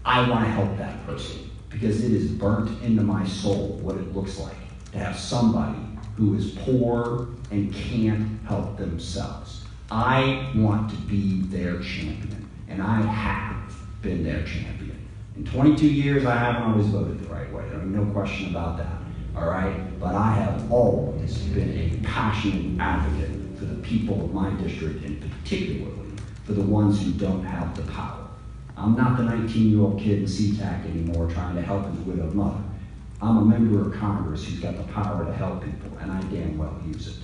I want to help that person because it is burnt into my soul what it looks like to have somebody who is poor and can't help themselves. I want to be their champion, and I have been their champion. In 22 years, I haven't always voted the right way. There's no question about that, all right? But I have always been a passionate advocate for the people of my district, and particularly for the ones who don't have the power. I'm not the 19-year-old kid in SeaTac anymore trying to help his widowed mother. I'm a member of Congress who's got the power to help people, and I damn well use it.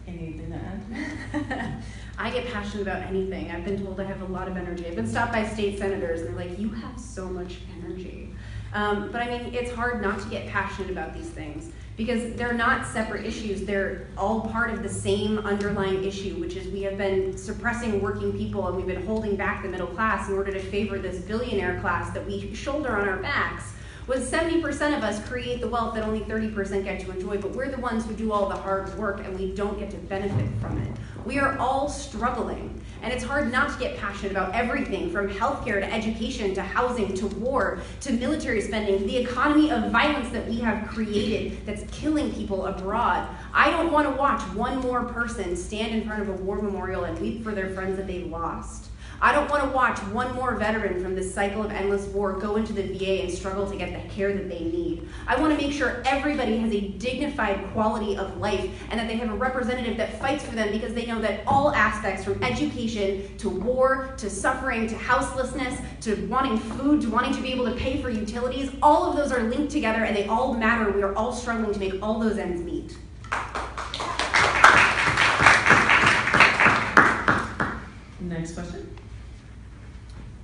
Anything to add? I get passionate about anything. I've been told I have a lot of energy. I've been stopped by state senators, and they're like, you have so much energy. But I mean, it's hard not to get passionate about these things because they're not separate issues. They're all part of the same underlying issue, which is we have been suppressing working people and we've been holding back the middle class in order to favor this billionaire class that we shoulder on our backs. With 70% of us create the wealth that only 30% get to enjoy, but we're the ones who do all the hard work and we don't get to benefit from it. We are all struggling, and it's hard not to get passionate about everything from healthcare to education to housing to war to military spending, the economy of violence that we have created that's killing people abroad. I don't want to watch one more person stand in front of a war memorial and weep for their friends that they lost. I don't want to watch one more veteran from this cycle of endless war go into the VA and struggle to get the care that they need. I want to make sure everybody has a dignified quality of life and that they have a representative that fights for them because they know that all aspects from education to war to suffering to houselessness to wanting food to wanting to be able to pay for utilities, all of those are linked together and they all matter. We are all struggling to make all those ends meet. Next question.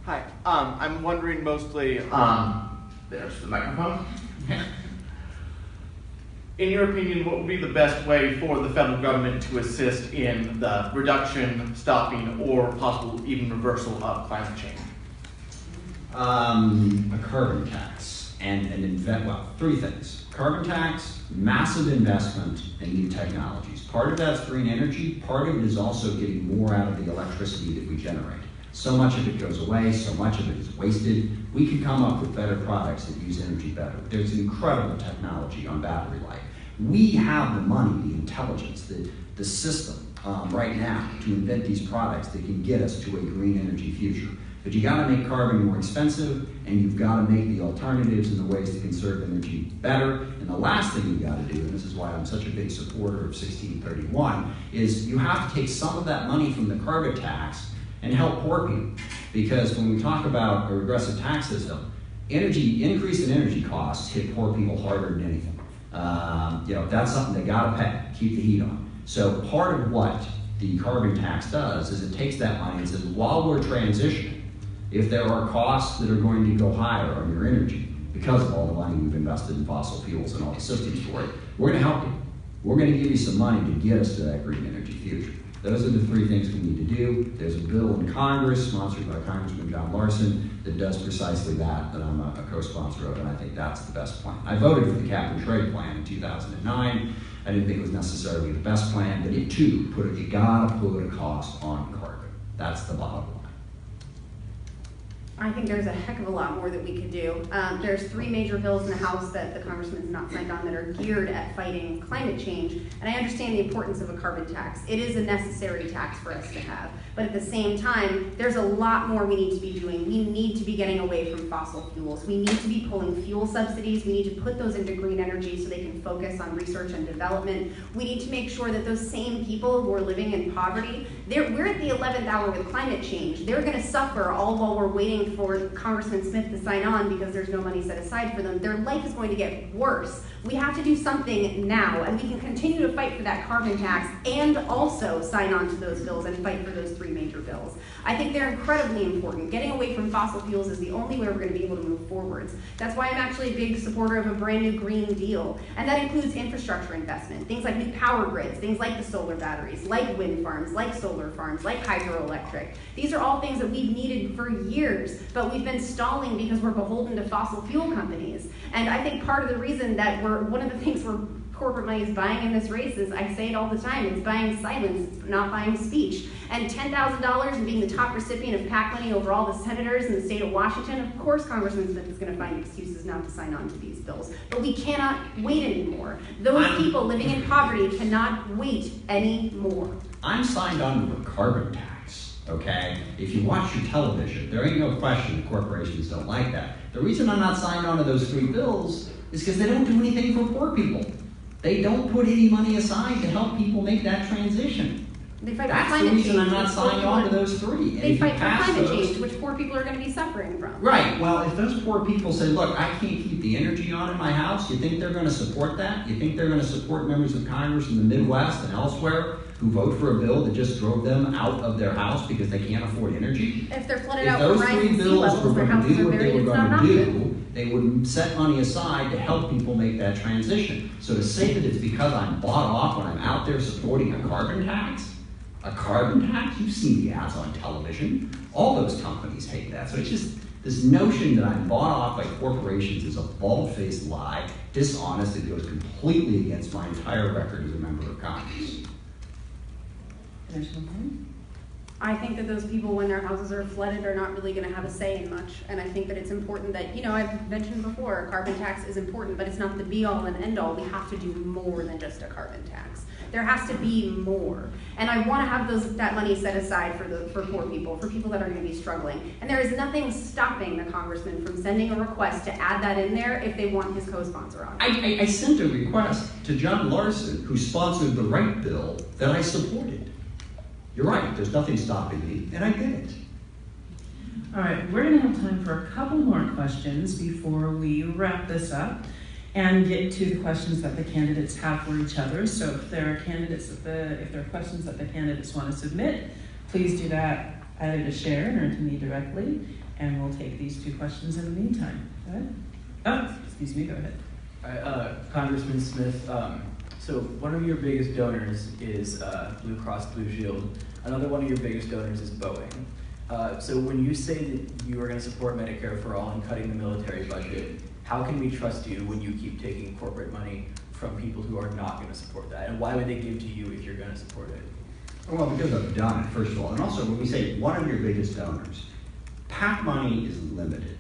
Hi, I'm wondering mostly, there's the microphone. In your opinion, what would be the best way for the federal government to assist in the reduction, stopping, or possible even reversal of climate change? A carbon tax and three things. Carbon tax, massive investment in new technologies. Part of that's green energy, part of it is also getting more out of the electricity that we generate. So much of it goes away, so much of it is wasted. We can come up with better products that use energy better. There's incredible technology on battery life. We have the money, the intelligence, the system right now to invent these products that can get us to a green energy future. But you gotta make carbon more expensive, and you've gotta make the alternatives and the ways to conserve energy better. And the last thing you gotta do, and this is why I'm such a big supporter of 1631, is you have to take some of that money from the carbon tax and help poor people. Because when we talk about a regressive tax system, increase in energy costs hit poor people harder than anything. That's something they gotta pay, keep the heat on. So part of what the carbon tax does is it takes that money and says, while we're transitioning, if there are costs that are going to go higher on your energy because of all the money we've invested in fossil fuels and all the systems for it, we're gonna help you. We're gonna give you some money to get us to that green energy future. Those are the three things we need to do. There's a bill in Congress, sponsored by Congressman John Larson, that does precisely that I'm a co-sponsor of, and I think that's the best plan. I voted for the cap and trade plan in 2009. I didn't think it was necessarily the best plan, but it too, you gotta put a cost on carbon. That's the bottom line. I think there's a heck of a lot more that we could do. There's 3 major bills in the House that the congressman has not signed on that are geared at fighting climate change, and I understand the importance of a carbon tax. It is a necessary tax for us to have, but at the same time, there's a lot more we need to be doing. We need to be getting away from fossil fuels. We need to be pulling fuel subsidies. We need to put those into green energy so they can focus on research and development. We need to make sure that those same people who are living in poverty, we're at the 11th hour with climate change. They're gonna suffer all while we're waiting for Congressman Smith to sign on because there's no money set aside for them. Their life is going to get worse. We have to do something now, and we can continue to fight for that carbon tax and also sign on to those bills and fight for those 3 major bills. I think they're incredibly important. Getting away from fossil fuels is the only way we're going to be able to move forwards. That's why I'm actually a big supporter of a brand new Green Deal, and that includes infrastructure investment, things like new power grids, things like the solar batteries, like wind farms, like solar farms, like hydroelectric. These are all things that we've needed for years, but we've been stalling because we're beholden to fossil fuel companies. And I think part of the reason that one of the things corporate money is buying in this race is, I say it all the time, it's buying silence, it's not buying speech. And $10,000 and being the top recipient of PAC money over all the senators in the state of Washington, of course Congressman Smith is going to find excuses not to sign on to these bills. But we cannot wait anymore. Those people living in poverty cannot wait anymore. I'm signed on to a carbon tax, okay? If you watch your television, there ain't no question that corporations don't like that. The reason I'm not signed on to those 3 bills is because they don't do anything for poor people. They don't put any money aside to help people make that transition. They fight That's for the climate reason change. I'm not signed on to those 3. They fight for climate change, which poor people are going to be suffering from. Right. Well, if those poor people say, look, I can't keep the energy on in my house, you think they're going to support that? You think they're going to support members of Congress in the Midwest and elsewhere who vote for a bill that just drove them out of their house because they can't afford energy? If they're flooded out with rising sea bills levels, were their going to houses do are what they buried, were it's going not to an option. do, they would set money aside to help people make that transition. So to say that it's because I'm bought off when I'm out there supporting a carbon tax, you've seen the ads on television. All those companies hate that. So it's just this notion that I'm bought off by corporations is a bald-faced lie, dishonest, it goes completely against my entire record as a member of Congress. I think that those people, when their houses are flooded, are not really going to have a say in much. And I think that it's important that, I've mentioned before, a carbon tax is important, but it's not the be-all and end-all. We have to do more than just a carbon tax. There has to be more. And I want to have that money set aside for poor people, for people that are going to be struggling. And there is nothing stopping the congressman from sending a request to add that in there if they want his co-sponsor on it. I sent a request to John Larson, who sponsored the right bill that I supported. You're right, there's nothing stopping me, and I did it. All right, we're going to have time for a couple more questions before we wrap this up and get to the questions that the candidates have for each other. So if there are questions that the candidates want to submit, please do that either to Sharon or to me directly, and we'll take these 2 questions in the meantime. Go ahead. Oh, excuse me, go ahead. All right, Congressman Smith, so one of your biggest donors is Blue Cross Blue Shield. Another one of your biggest donors is Boeing. So when you say that you are going to support Medicare for all and cutting the military budget, how can we trust you when you keep taking corporate money from people who are not going to support that? And why would they give to you if you're going to support it? Well, because I've done it, first of all. And also, when we say one of your biggest donors, PAC money is limited.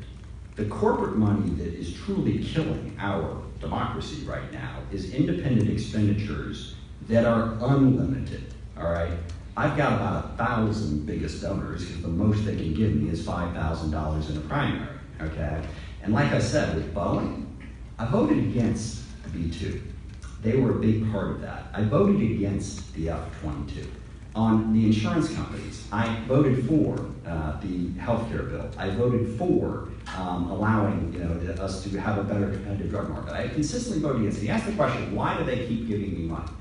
The corporate money that is truly killing our democracy right now is independent expenditures that are unlimited, all right? I've got about 1,000 biggest donors because the most they can give me is $5,000 in a primary, okay? And like I said, with Boeing, I voted against the B-2. They were a big part of that. I voted against the F-22. On the insurance companies, I voted for the healthcare bill. I voted for allowing us to have a better competitive drug market. I consistently voted against it. He asked the question, why do they keep giving me money?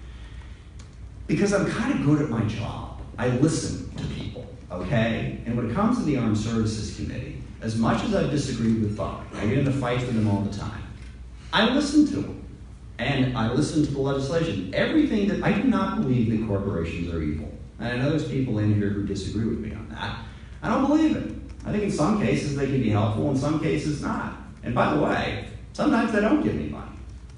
Because I'm kind of good at my job. I listen to people, okay? And when it comes to the Armed Services Committee, as much as I've disagreed with Buck, I get into fights with him all the time, I listen to him. And I listen to the legislation. Everything that, I do not believe that corporations are evil. And I know there's people in here who disagree with me on that. I don't believe it. I think in some cases they can be helpful, in some cases not. And by the way, sometimes they don't give me money.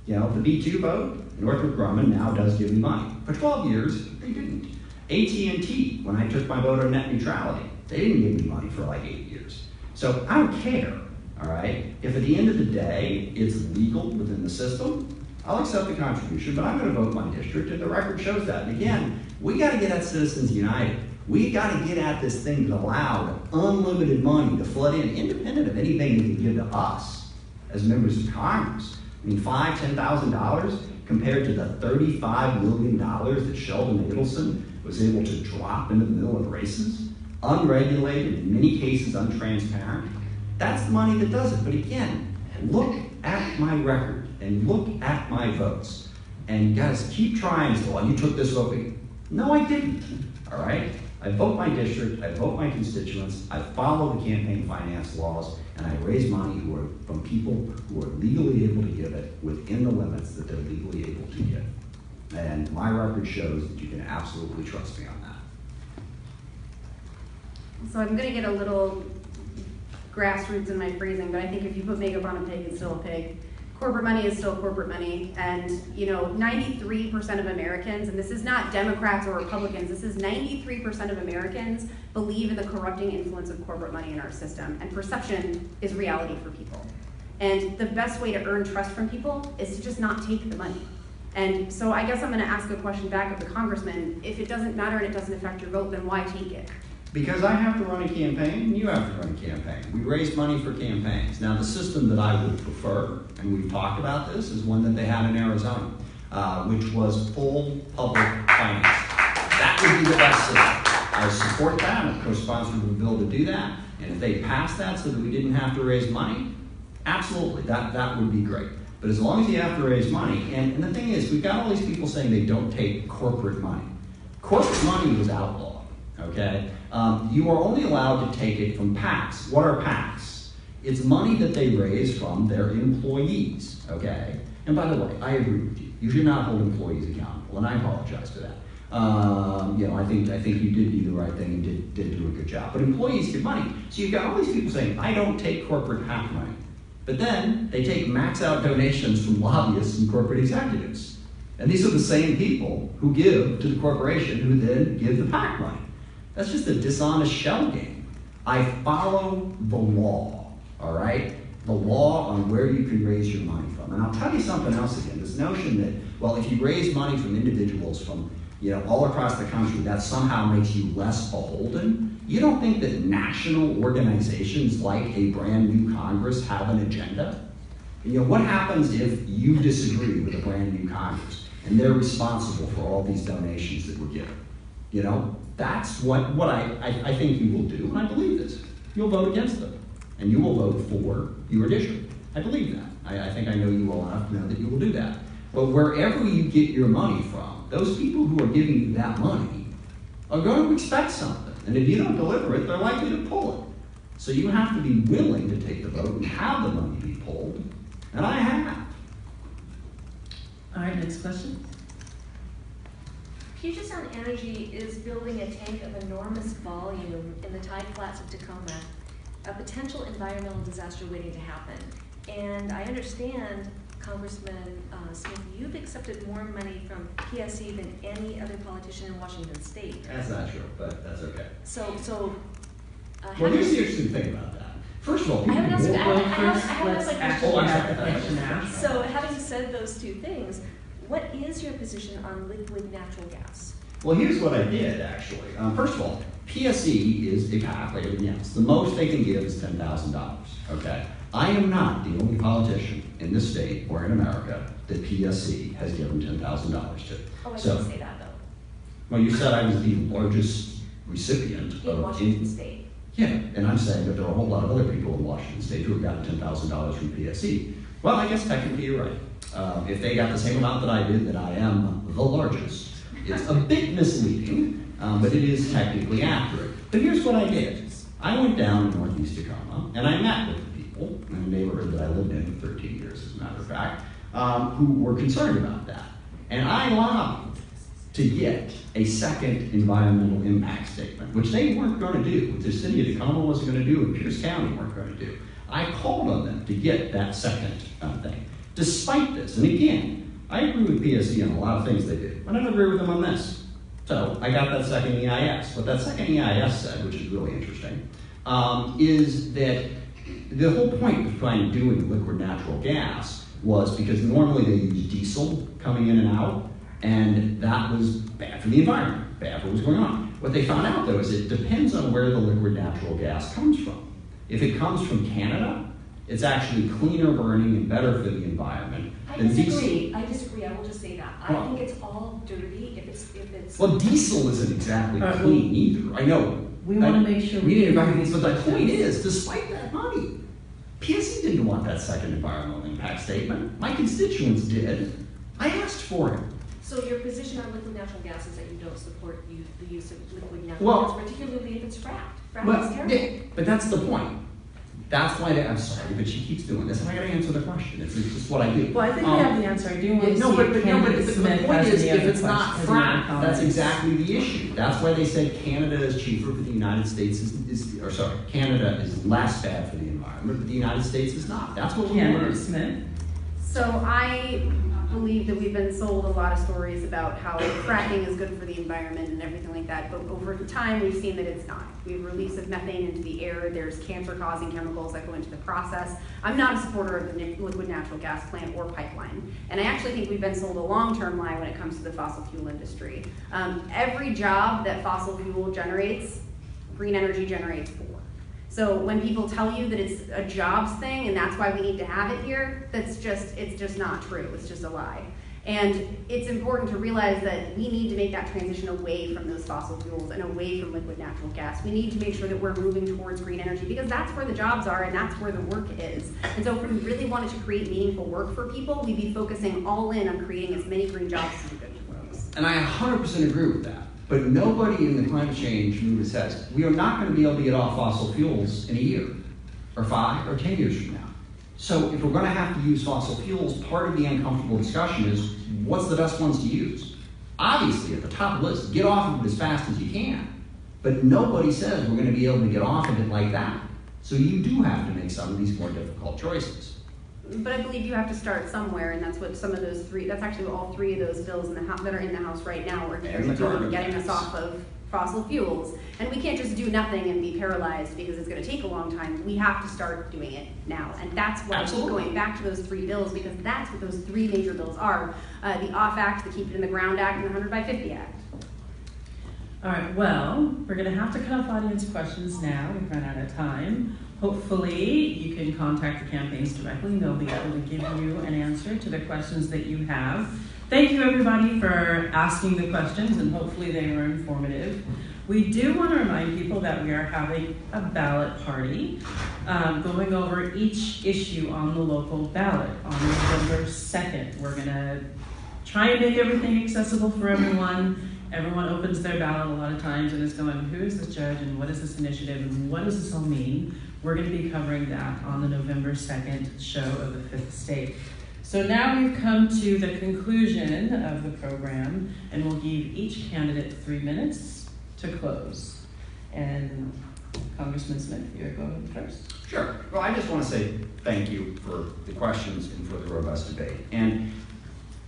The B2 vote, Northrop Grumman now does give me money. For 12 years, they didn't. AT&T, when I took my vote on net neutrality, they didn't give me money for like 8 years. So I don't care, all right? If at the end of the day, it's legal within the system, I'll accept the contribution, but I'm going to vote my district, and the record shows that. And again, we got to get at Citizens United. We got to get at this thing that allowed unlimited money to flood in, independent of anything they can give to us as members of Congress. I mean, $5,000, $10,000 compared to the $35 million that Sheldon Adelson was able to drop into the middle of races, unregulated, in many cases untransparent. That's the money that does it. But again, look at my record and look at my votes. And guys, keep trying to say, well, you took this vote. No, I didn't, all right? I vote my district, I vote my constituents, I follow the campaign finance laws, and I raise money from people who are legally able to give it within the limits that they're legally able to give. And my record shows that you can absolutely trust me on that. So I'm gonna get a little grassroots in my phrasing, but I think if you put makeup on a pig, it's still a pig. Corporate money is still corporate money, and 93% of Americans, and this is not Democrats or Republicans, this is 93% of Americans believe in the corrupting influence of corporate money in our system, and perception is reality for people. And the best way to earn trust from people is to just not take the money. And so I guess I'm gonna ask a question back of the congressman. If it doesn't matter and it doesn't affect your vote, then why take it? Because I have to run a campaign and you have to run a campaign. We raise money for campaigns. Now the system that I would prefer, and we've talked about this, is one that they had in Arizona, which was full public finance. That would be the best system. I support that. I'm co-sponsored with a bill to do that. And if they pass that so that we didn't have to raise money, absolutely, that would be great. But as long as you have to raise money, and the thing is, we've got all these people saying they don't take corporate money. Corporate money was outlawed, okay? You are only allowed to take it from PACs. What are PACs? It's money that they raise from their employees, okay? And by the way, I agree with you. You should not hold employees accountable, and I apologize for that. I think you did do the right thing and did do a good job. But employees get money. So you've got all these people saying, I don't take corporate PAC money. But then they take max out donations from lobbyists and corporate executives. And these are the same people who give to the corporation who then give the PAC money. That's just a dishonest shell game. I follow the law, all right? The law on where you can raise your money from. And I'll tell you something else again, this notion that, well, if you raise money from individuals from all across the country, that somehow makes you less beholden. You don't think that national organizations like a brand new Congress have an agenda? What happens if you disagree with a brand new Congress and they're responsible for all these donations that were given? That's what I think you will do, and I believe this. You'll vote against them, and you will vote for your district. I believe that. I think I know you well enough to know that you will do that. But wherever you get your money from, those people who are giving you that money are going to expect something. And if you don't deliver it, they're likely to pull it. So you have to be willing to take the vote and have the money be pulled. And I have. All right, next question. Puget Sound Energy is building a tank of enormous volume in the tide flats of Tacoma, a potential environmental disaster waiting to happen. And I understand, Congressman Smith, you've accepted more money from PSE than any other politician in Washington State. That's not true, but that's okay. So well, here's the interesting thing about that. First of all, people So having said those two things, what is your position on liquid natural gas? Well, here's what I did, actually. First of all, PSE is a PAC like everything else. The most they can give is $10,000, okay? I am not the only politician in this state or in America that PSE has given $10,000 to. Oh, I didn't say that, though. Well, you said I was the largest recipient In Washington State. Yeah, and I'm saying that there are a whole lot of other people in Washington State who have gotten $10,000 from PSE. Well, I guess technically you're right. If they got the same amount that I did, then I am the largest. It's a bit misleading, but it is technically accurate. But here's what I did. I went down to Northeast Tacoma, and I met with the people in the neighborhood that I lived in for 13 years, as a matter of fact, who were concerned about that. And I lobbied to get a second environmental impact statement, which they weren't going to do, which the city of Tacoma wasn't going to do, and Pierce County weren't going to do. I called on them to get that second thing. Despite this, and again, I agree with PSE on a lot of things they do, but I don't agree with them on this. So I got that second EIS. What that second EIS said, which is really interesting, is that the whole point of trying to do with liquid natural gas was because normally they use diesel coming in and out, and that was bad for the environment, bad for what was going on. What they found out, though, is it depends on where the liquid natural gas comes from. If it comes from Canada, it's actually cleaner burning and better for the environment than diesel. I disagree. I will just say that. I think it's all dirty if it's. Well, diesel isn't exactly clean either. I know. We want to make sure we need to. But the point is, despite that money, PSE didn't want that second environmental impact statement. My constituents did. I asked for it. So your position on liquid natural gas is that you don't support the use of liquid natural gas, particularly if it's fracked. Fracking is terrible. Yeah, but that's the point. That's why I'm sorry, but she keeps doing this, and I got to answer the question. It's just what I do. Well, I think we have the answer. I do want to see if Candidate Smith the point has is, any if other it's not questions, fracked, that's exactly the issue. That's why they said Canada is cheaper, but the United States Canada is less bad for the environment, but the United States is not. That's what we learned. Smith. So I believe that we've been sold a lot of stories about how fracking is good for the environment and everything like that, but over time we've seen that it's not. We have release of methane into the air, there's cancer-causing chemicals that go into the process. I'm not a supporter of the liquid natural gas plant or pipeline, and I actually think we've been sold a long-term lie when it comes to the fossil fuel industry. Every job that fossil fuel generates, green energy generates for. So when people tell you that it's a jobs thing and that's why we need to have it here, it's just not true. It's just a lie. And it's important to realize that we need to make that transition away from those fossil fuels and away from liquid natural gas. We need to make sure that we're moving towards green energy because that's where the jobs are and that's where the work is. And so if we really wanted to create meaningful work for people, we'd be focusing all in on creating as many green jobs as we could. And I 100% agree with that. But nobody in the climate change movement says, we are not going to be able to get off fossil fuels in a year, or 5 or 10 years from now. So if we're going to have to use fossil fuels, part of the uncomfortable discussion is, what's the best ones to use? Obviously, at the top of the list, get off of it as fast as you can. But nobody says we're going to be able to get off of it like that. So you do have to make some of these more difficult choices. But I believe you have to start somewhere, and that's what some of those three, that's actually all three of those bills in the that are in the House right now are doing, getting us off of fossil fuels. And we can't just do nothing and be paralyzed because it's going to take a long time. We have to start doing it now. And that's why I keep going back to those 3 bills, because that's what those 3 major bills are. The OFF Act, the Keep It in the Ground Act, and the 100 by 50 Act. All right, well, we're going to have to cut off audience questions now. We've run out of time. Hopefully, you can contact the campaigns directly and they'll be able to give you an answer to the questions that you have. Thank you, everybody, for asking the questions, and hopefully they were informative. We do want to remind people that we are having a ballot party, going over each issue on the local ballot on November 2nd. We're going to try and make everything accessible for everyone. Everyone opens their ballot a lot of times and is going, who is this judge and what is this initiative and what does this all mean? We're going to be covering that on the November 2nd show of the 5th State. So now we've come to the conclusion of the program, and we'll give each candidate 3 minutes to close. And Congressman Smith, you're going first. Sure. Well, I just want to say thank you for the questions and for the robust debate. And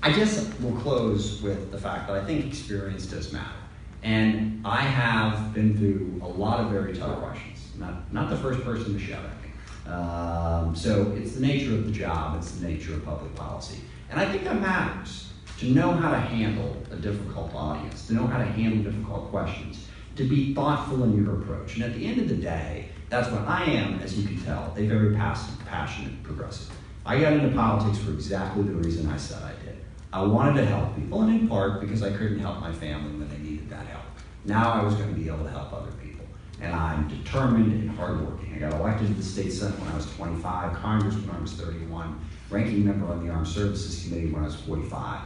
I guess we'll close with the fact that I think experience does matter. And I have been through a lot of very tough questions. Not the first person to shout at me. So it's the nature of the job, it's the nature of public policy. And I think that matters, to know how to handle a difficult audience, to know how to handle difficult questions, to be thoughtful in your approach. And at the end of the day, that's what I am, as you can tell, a very passionate progressive. I got into politics for exactly the reason I said I did. I wanted to help people, and in part because I couldn't help my family when they needed that Now I was going to be able to help other people. And I'm determined and hardworking. I got elected to the state senate when I was 25, Congress when I was 31, ranking member on the Armed Services Committee when I was 45.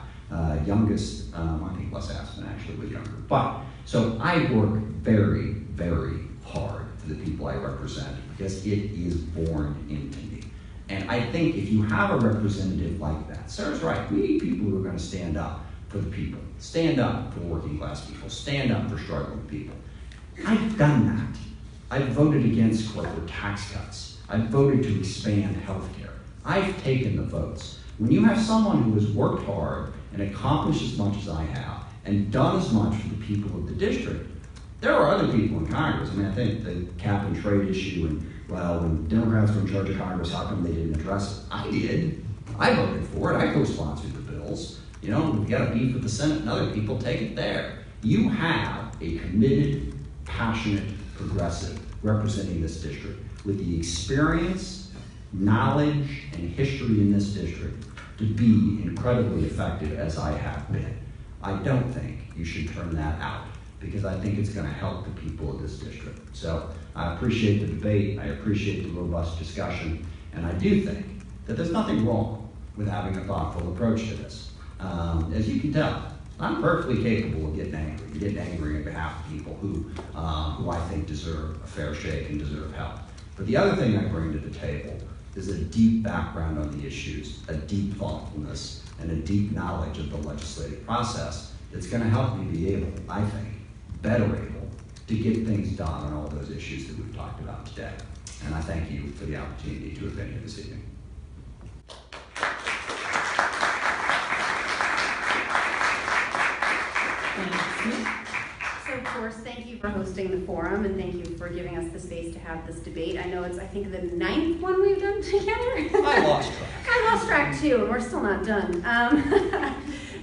Youngest, I think Les Aspin actually was younger. But, so I work very, very hard for the people I represent because it is born into me. And I think if you have a representative like that, Sarah's right, we need people who are going to stand up for the people, stand up for working class people, stand up for struggling people. I've done that. I've voted against corporate tax cuts. I've voted to expand health care. I've taken the votes. When you have someone who has worked hard and accomplished as much as I have and done as much for the people of the district, there are other people in Congress. I mean, I think the cap and trade issue, and well, when Democrats were in charge of Congress, how come they didn't address it? I did. I voted for it. I co-sponsored the bills. You know, we've got a beef with the Senate and other people, take it there. You have a committed, passionate progressive representing this district with the experience, knowledge, and history in this district to be incredibly effective as I have been. I don't think you should turn that out because I think it's going to help the people of this district. So I appreciate the debate, I appreciate the robust discussion, and I do think that there's nothing wrong with having a thoughtful approach to this. As you can tell, I'm perfectly capable of getting angry on behalf of people who I think deserve a fair shake and deserve help. But the other thing I bring to the table is a deep background on the issues, a deep thoughtfulness, and a deep knowledge of the legislative process that's going to help me be able, I think, better able to get things done on all those issues that we've talked about today. And I thank you for the opportunity to have been here this evening. So of course, thank you for hosting the forum and thank you for giving us the space to have this debate. I know it's, I think, the 9th one we've done together. I lost track. I lost track too, and we're still not done.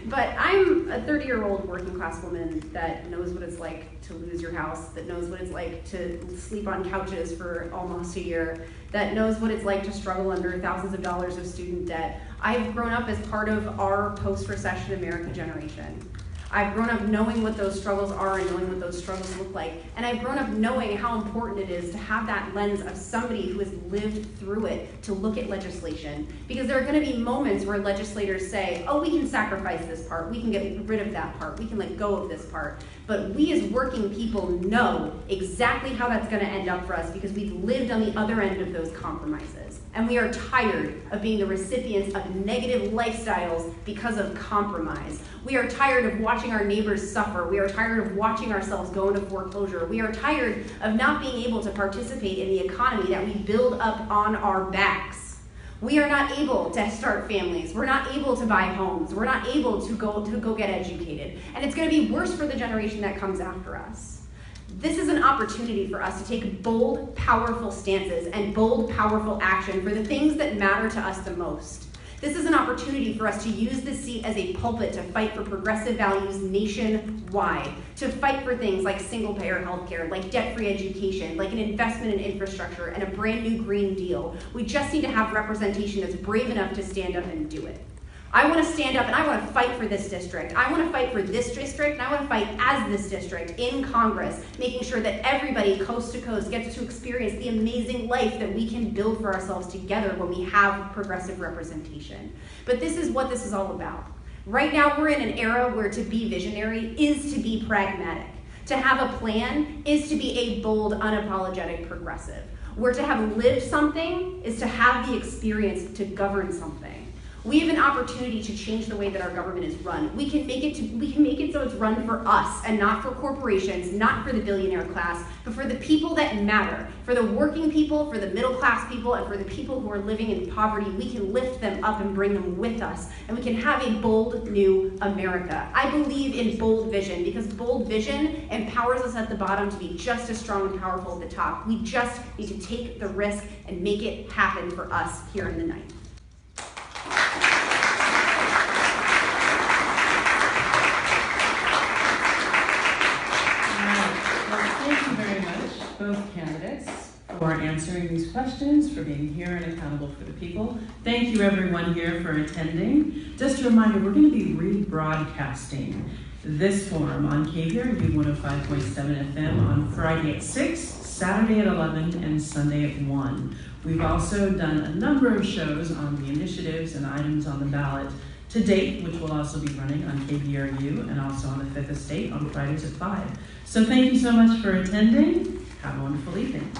But I'm a 30-year-old working class woman that knows what it's like to lose your house, that knows what it's like to sleep on couches for almost a year, that knows what it's like to struggle under thousands of dollars of student debt. I've grown up as part of our post-recession America generation. I've grown up knowing what those struggles are and knowing what those struggles look like. And I've grown up knowing how important it is to have that lens of somebody who has lived through it to look at legislation. Because there are going to be moments where legislators say, oh, we can sacrifice this part, we can get rid of that part, we can let go of this part. But we as working people know exactly how that's going to end up for us because we've lived on the other end of those compromises. And we are tired of being the recipients of negative lifestyles because of compromise. We are tired of watching our neighbors suffer. We are tired of watching ourselves go into foreclosure. We are tired of not being able to participate in the economy that we build up on our backs. We are not able to start families. We're not able to buy homes. We're not able to go get educated. And it's going to be worse for the generation that comes after us. This is an opportunity for us to take bold, powerful stances and bold, powerful action for the things that matter to us the most. This is an opportunity for us to use this seat as a pulpit to fight for progressive values nationwide, to fight for things like single-payer healthcare, like debt-free education, like an investment in infrastructure, and a brand new Green Deal. We just need to have representation that's brave enough to stand up and do it. I want to stand up and I want to fight for this district. I want to fight for this district and I want to fight as this district in Congress, making sure that everybody coast to coast gets to experience the amazing life that we can build for ourselves together when we have progressive representation. But this is what this is all about. Right now we're in an era where to be visionary is to be pragmatic. To have a plan is to be a bold, unapologetic progressive. Where to have lived something is to have the experience to govern something. We have an opportunity to change the way that our government is run. We can make it so it's run for us and not for corporations, not for the billionaire class, but for the people that matter, for the working people, for the middle class people, and for the people who are living in poverty. We can lift them up and bring them with us, and we can have a bold new America. I believe in bold vision because bold vision empowers us at the bottom to be just as strong and powerful at the top. We just need to take the risk and make it happen for us here in the night. Both candidates for answering these questions, for being here and accountable for the people. Thank you everyone here for attending. Just a reminder, we're going to be rebroadcasting this forum on KVRU 105.7 FM on Friday at 6, Saturday at 11, and Sunday at 1. We've also done a number of shows on the initiatives and items on the ballot to date, which will also be running on KVRU and also on the Fifth Estate on Fridays at 5. So thank you so much for attending. Have a wonderful evening.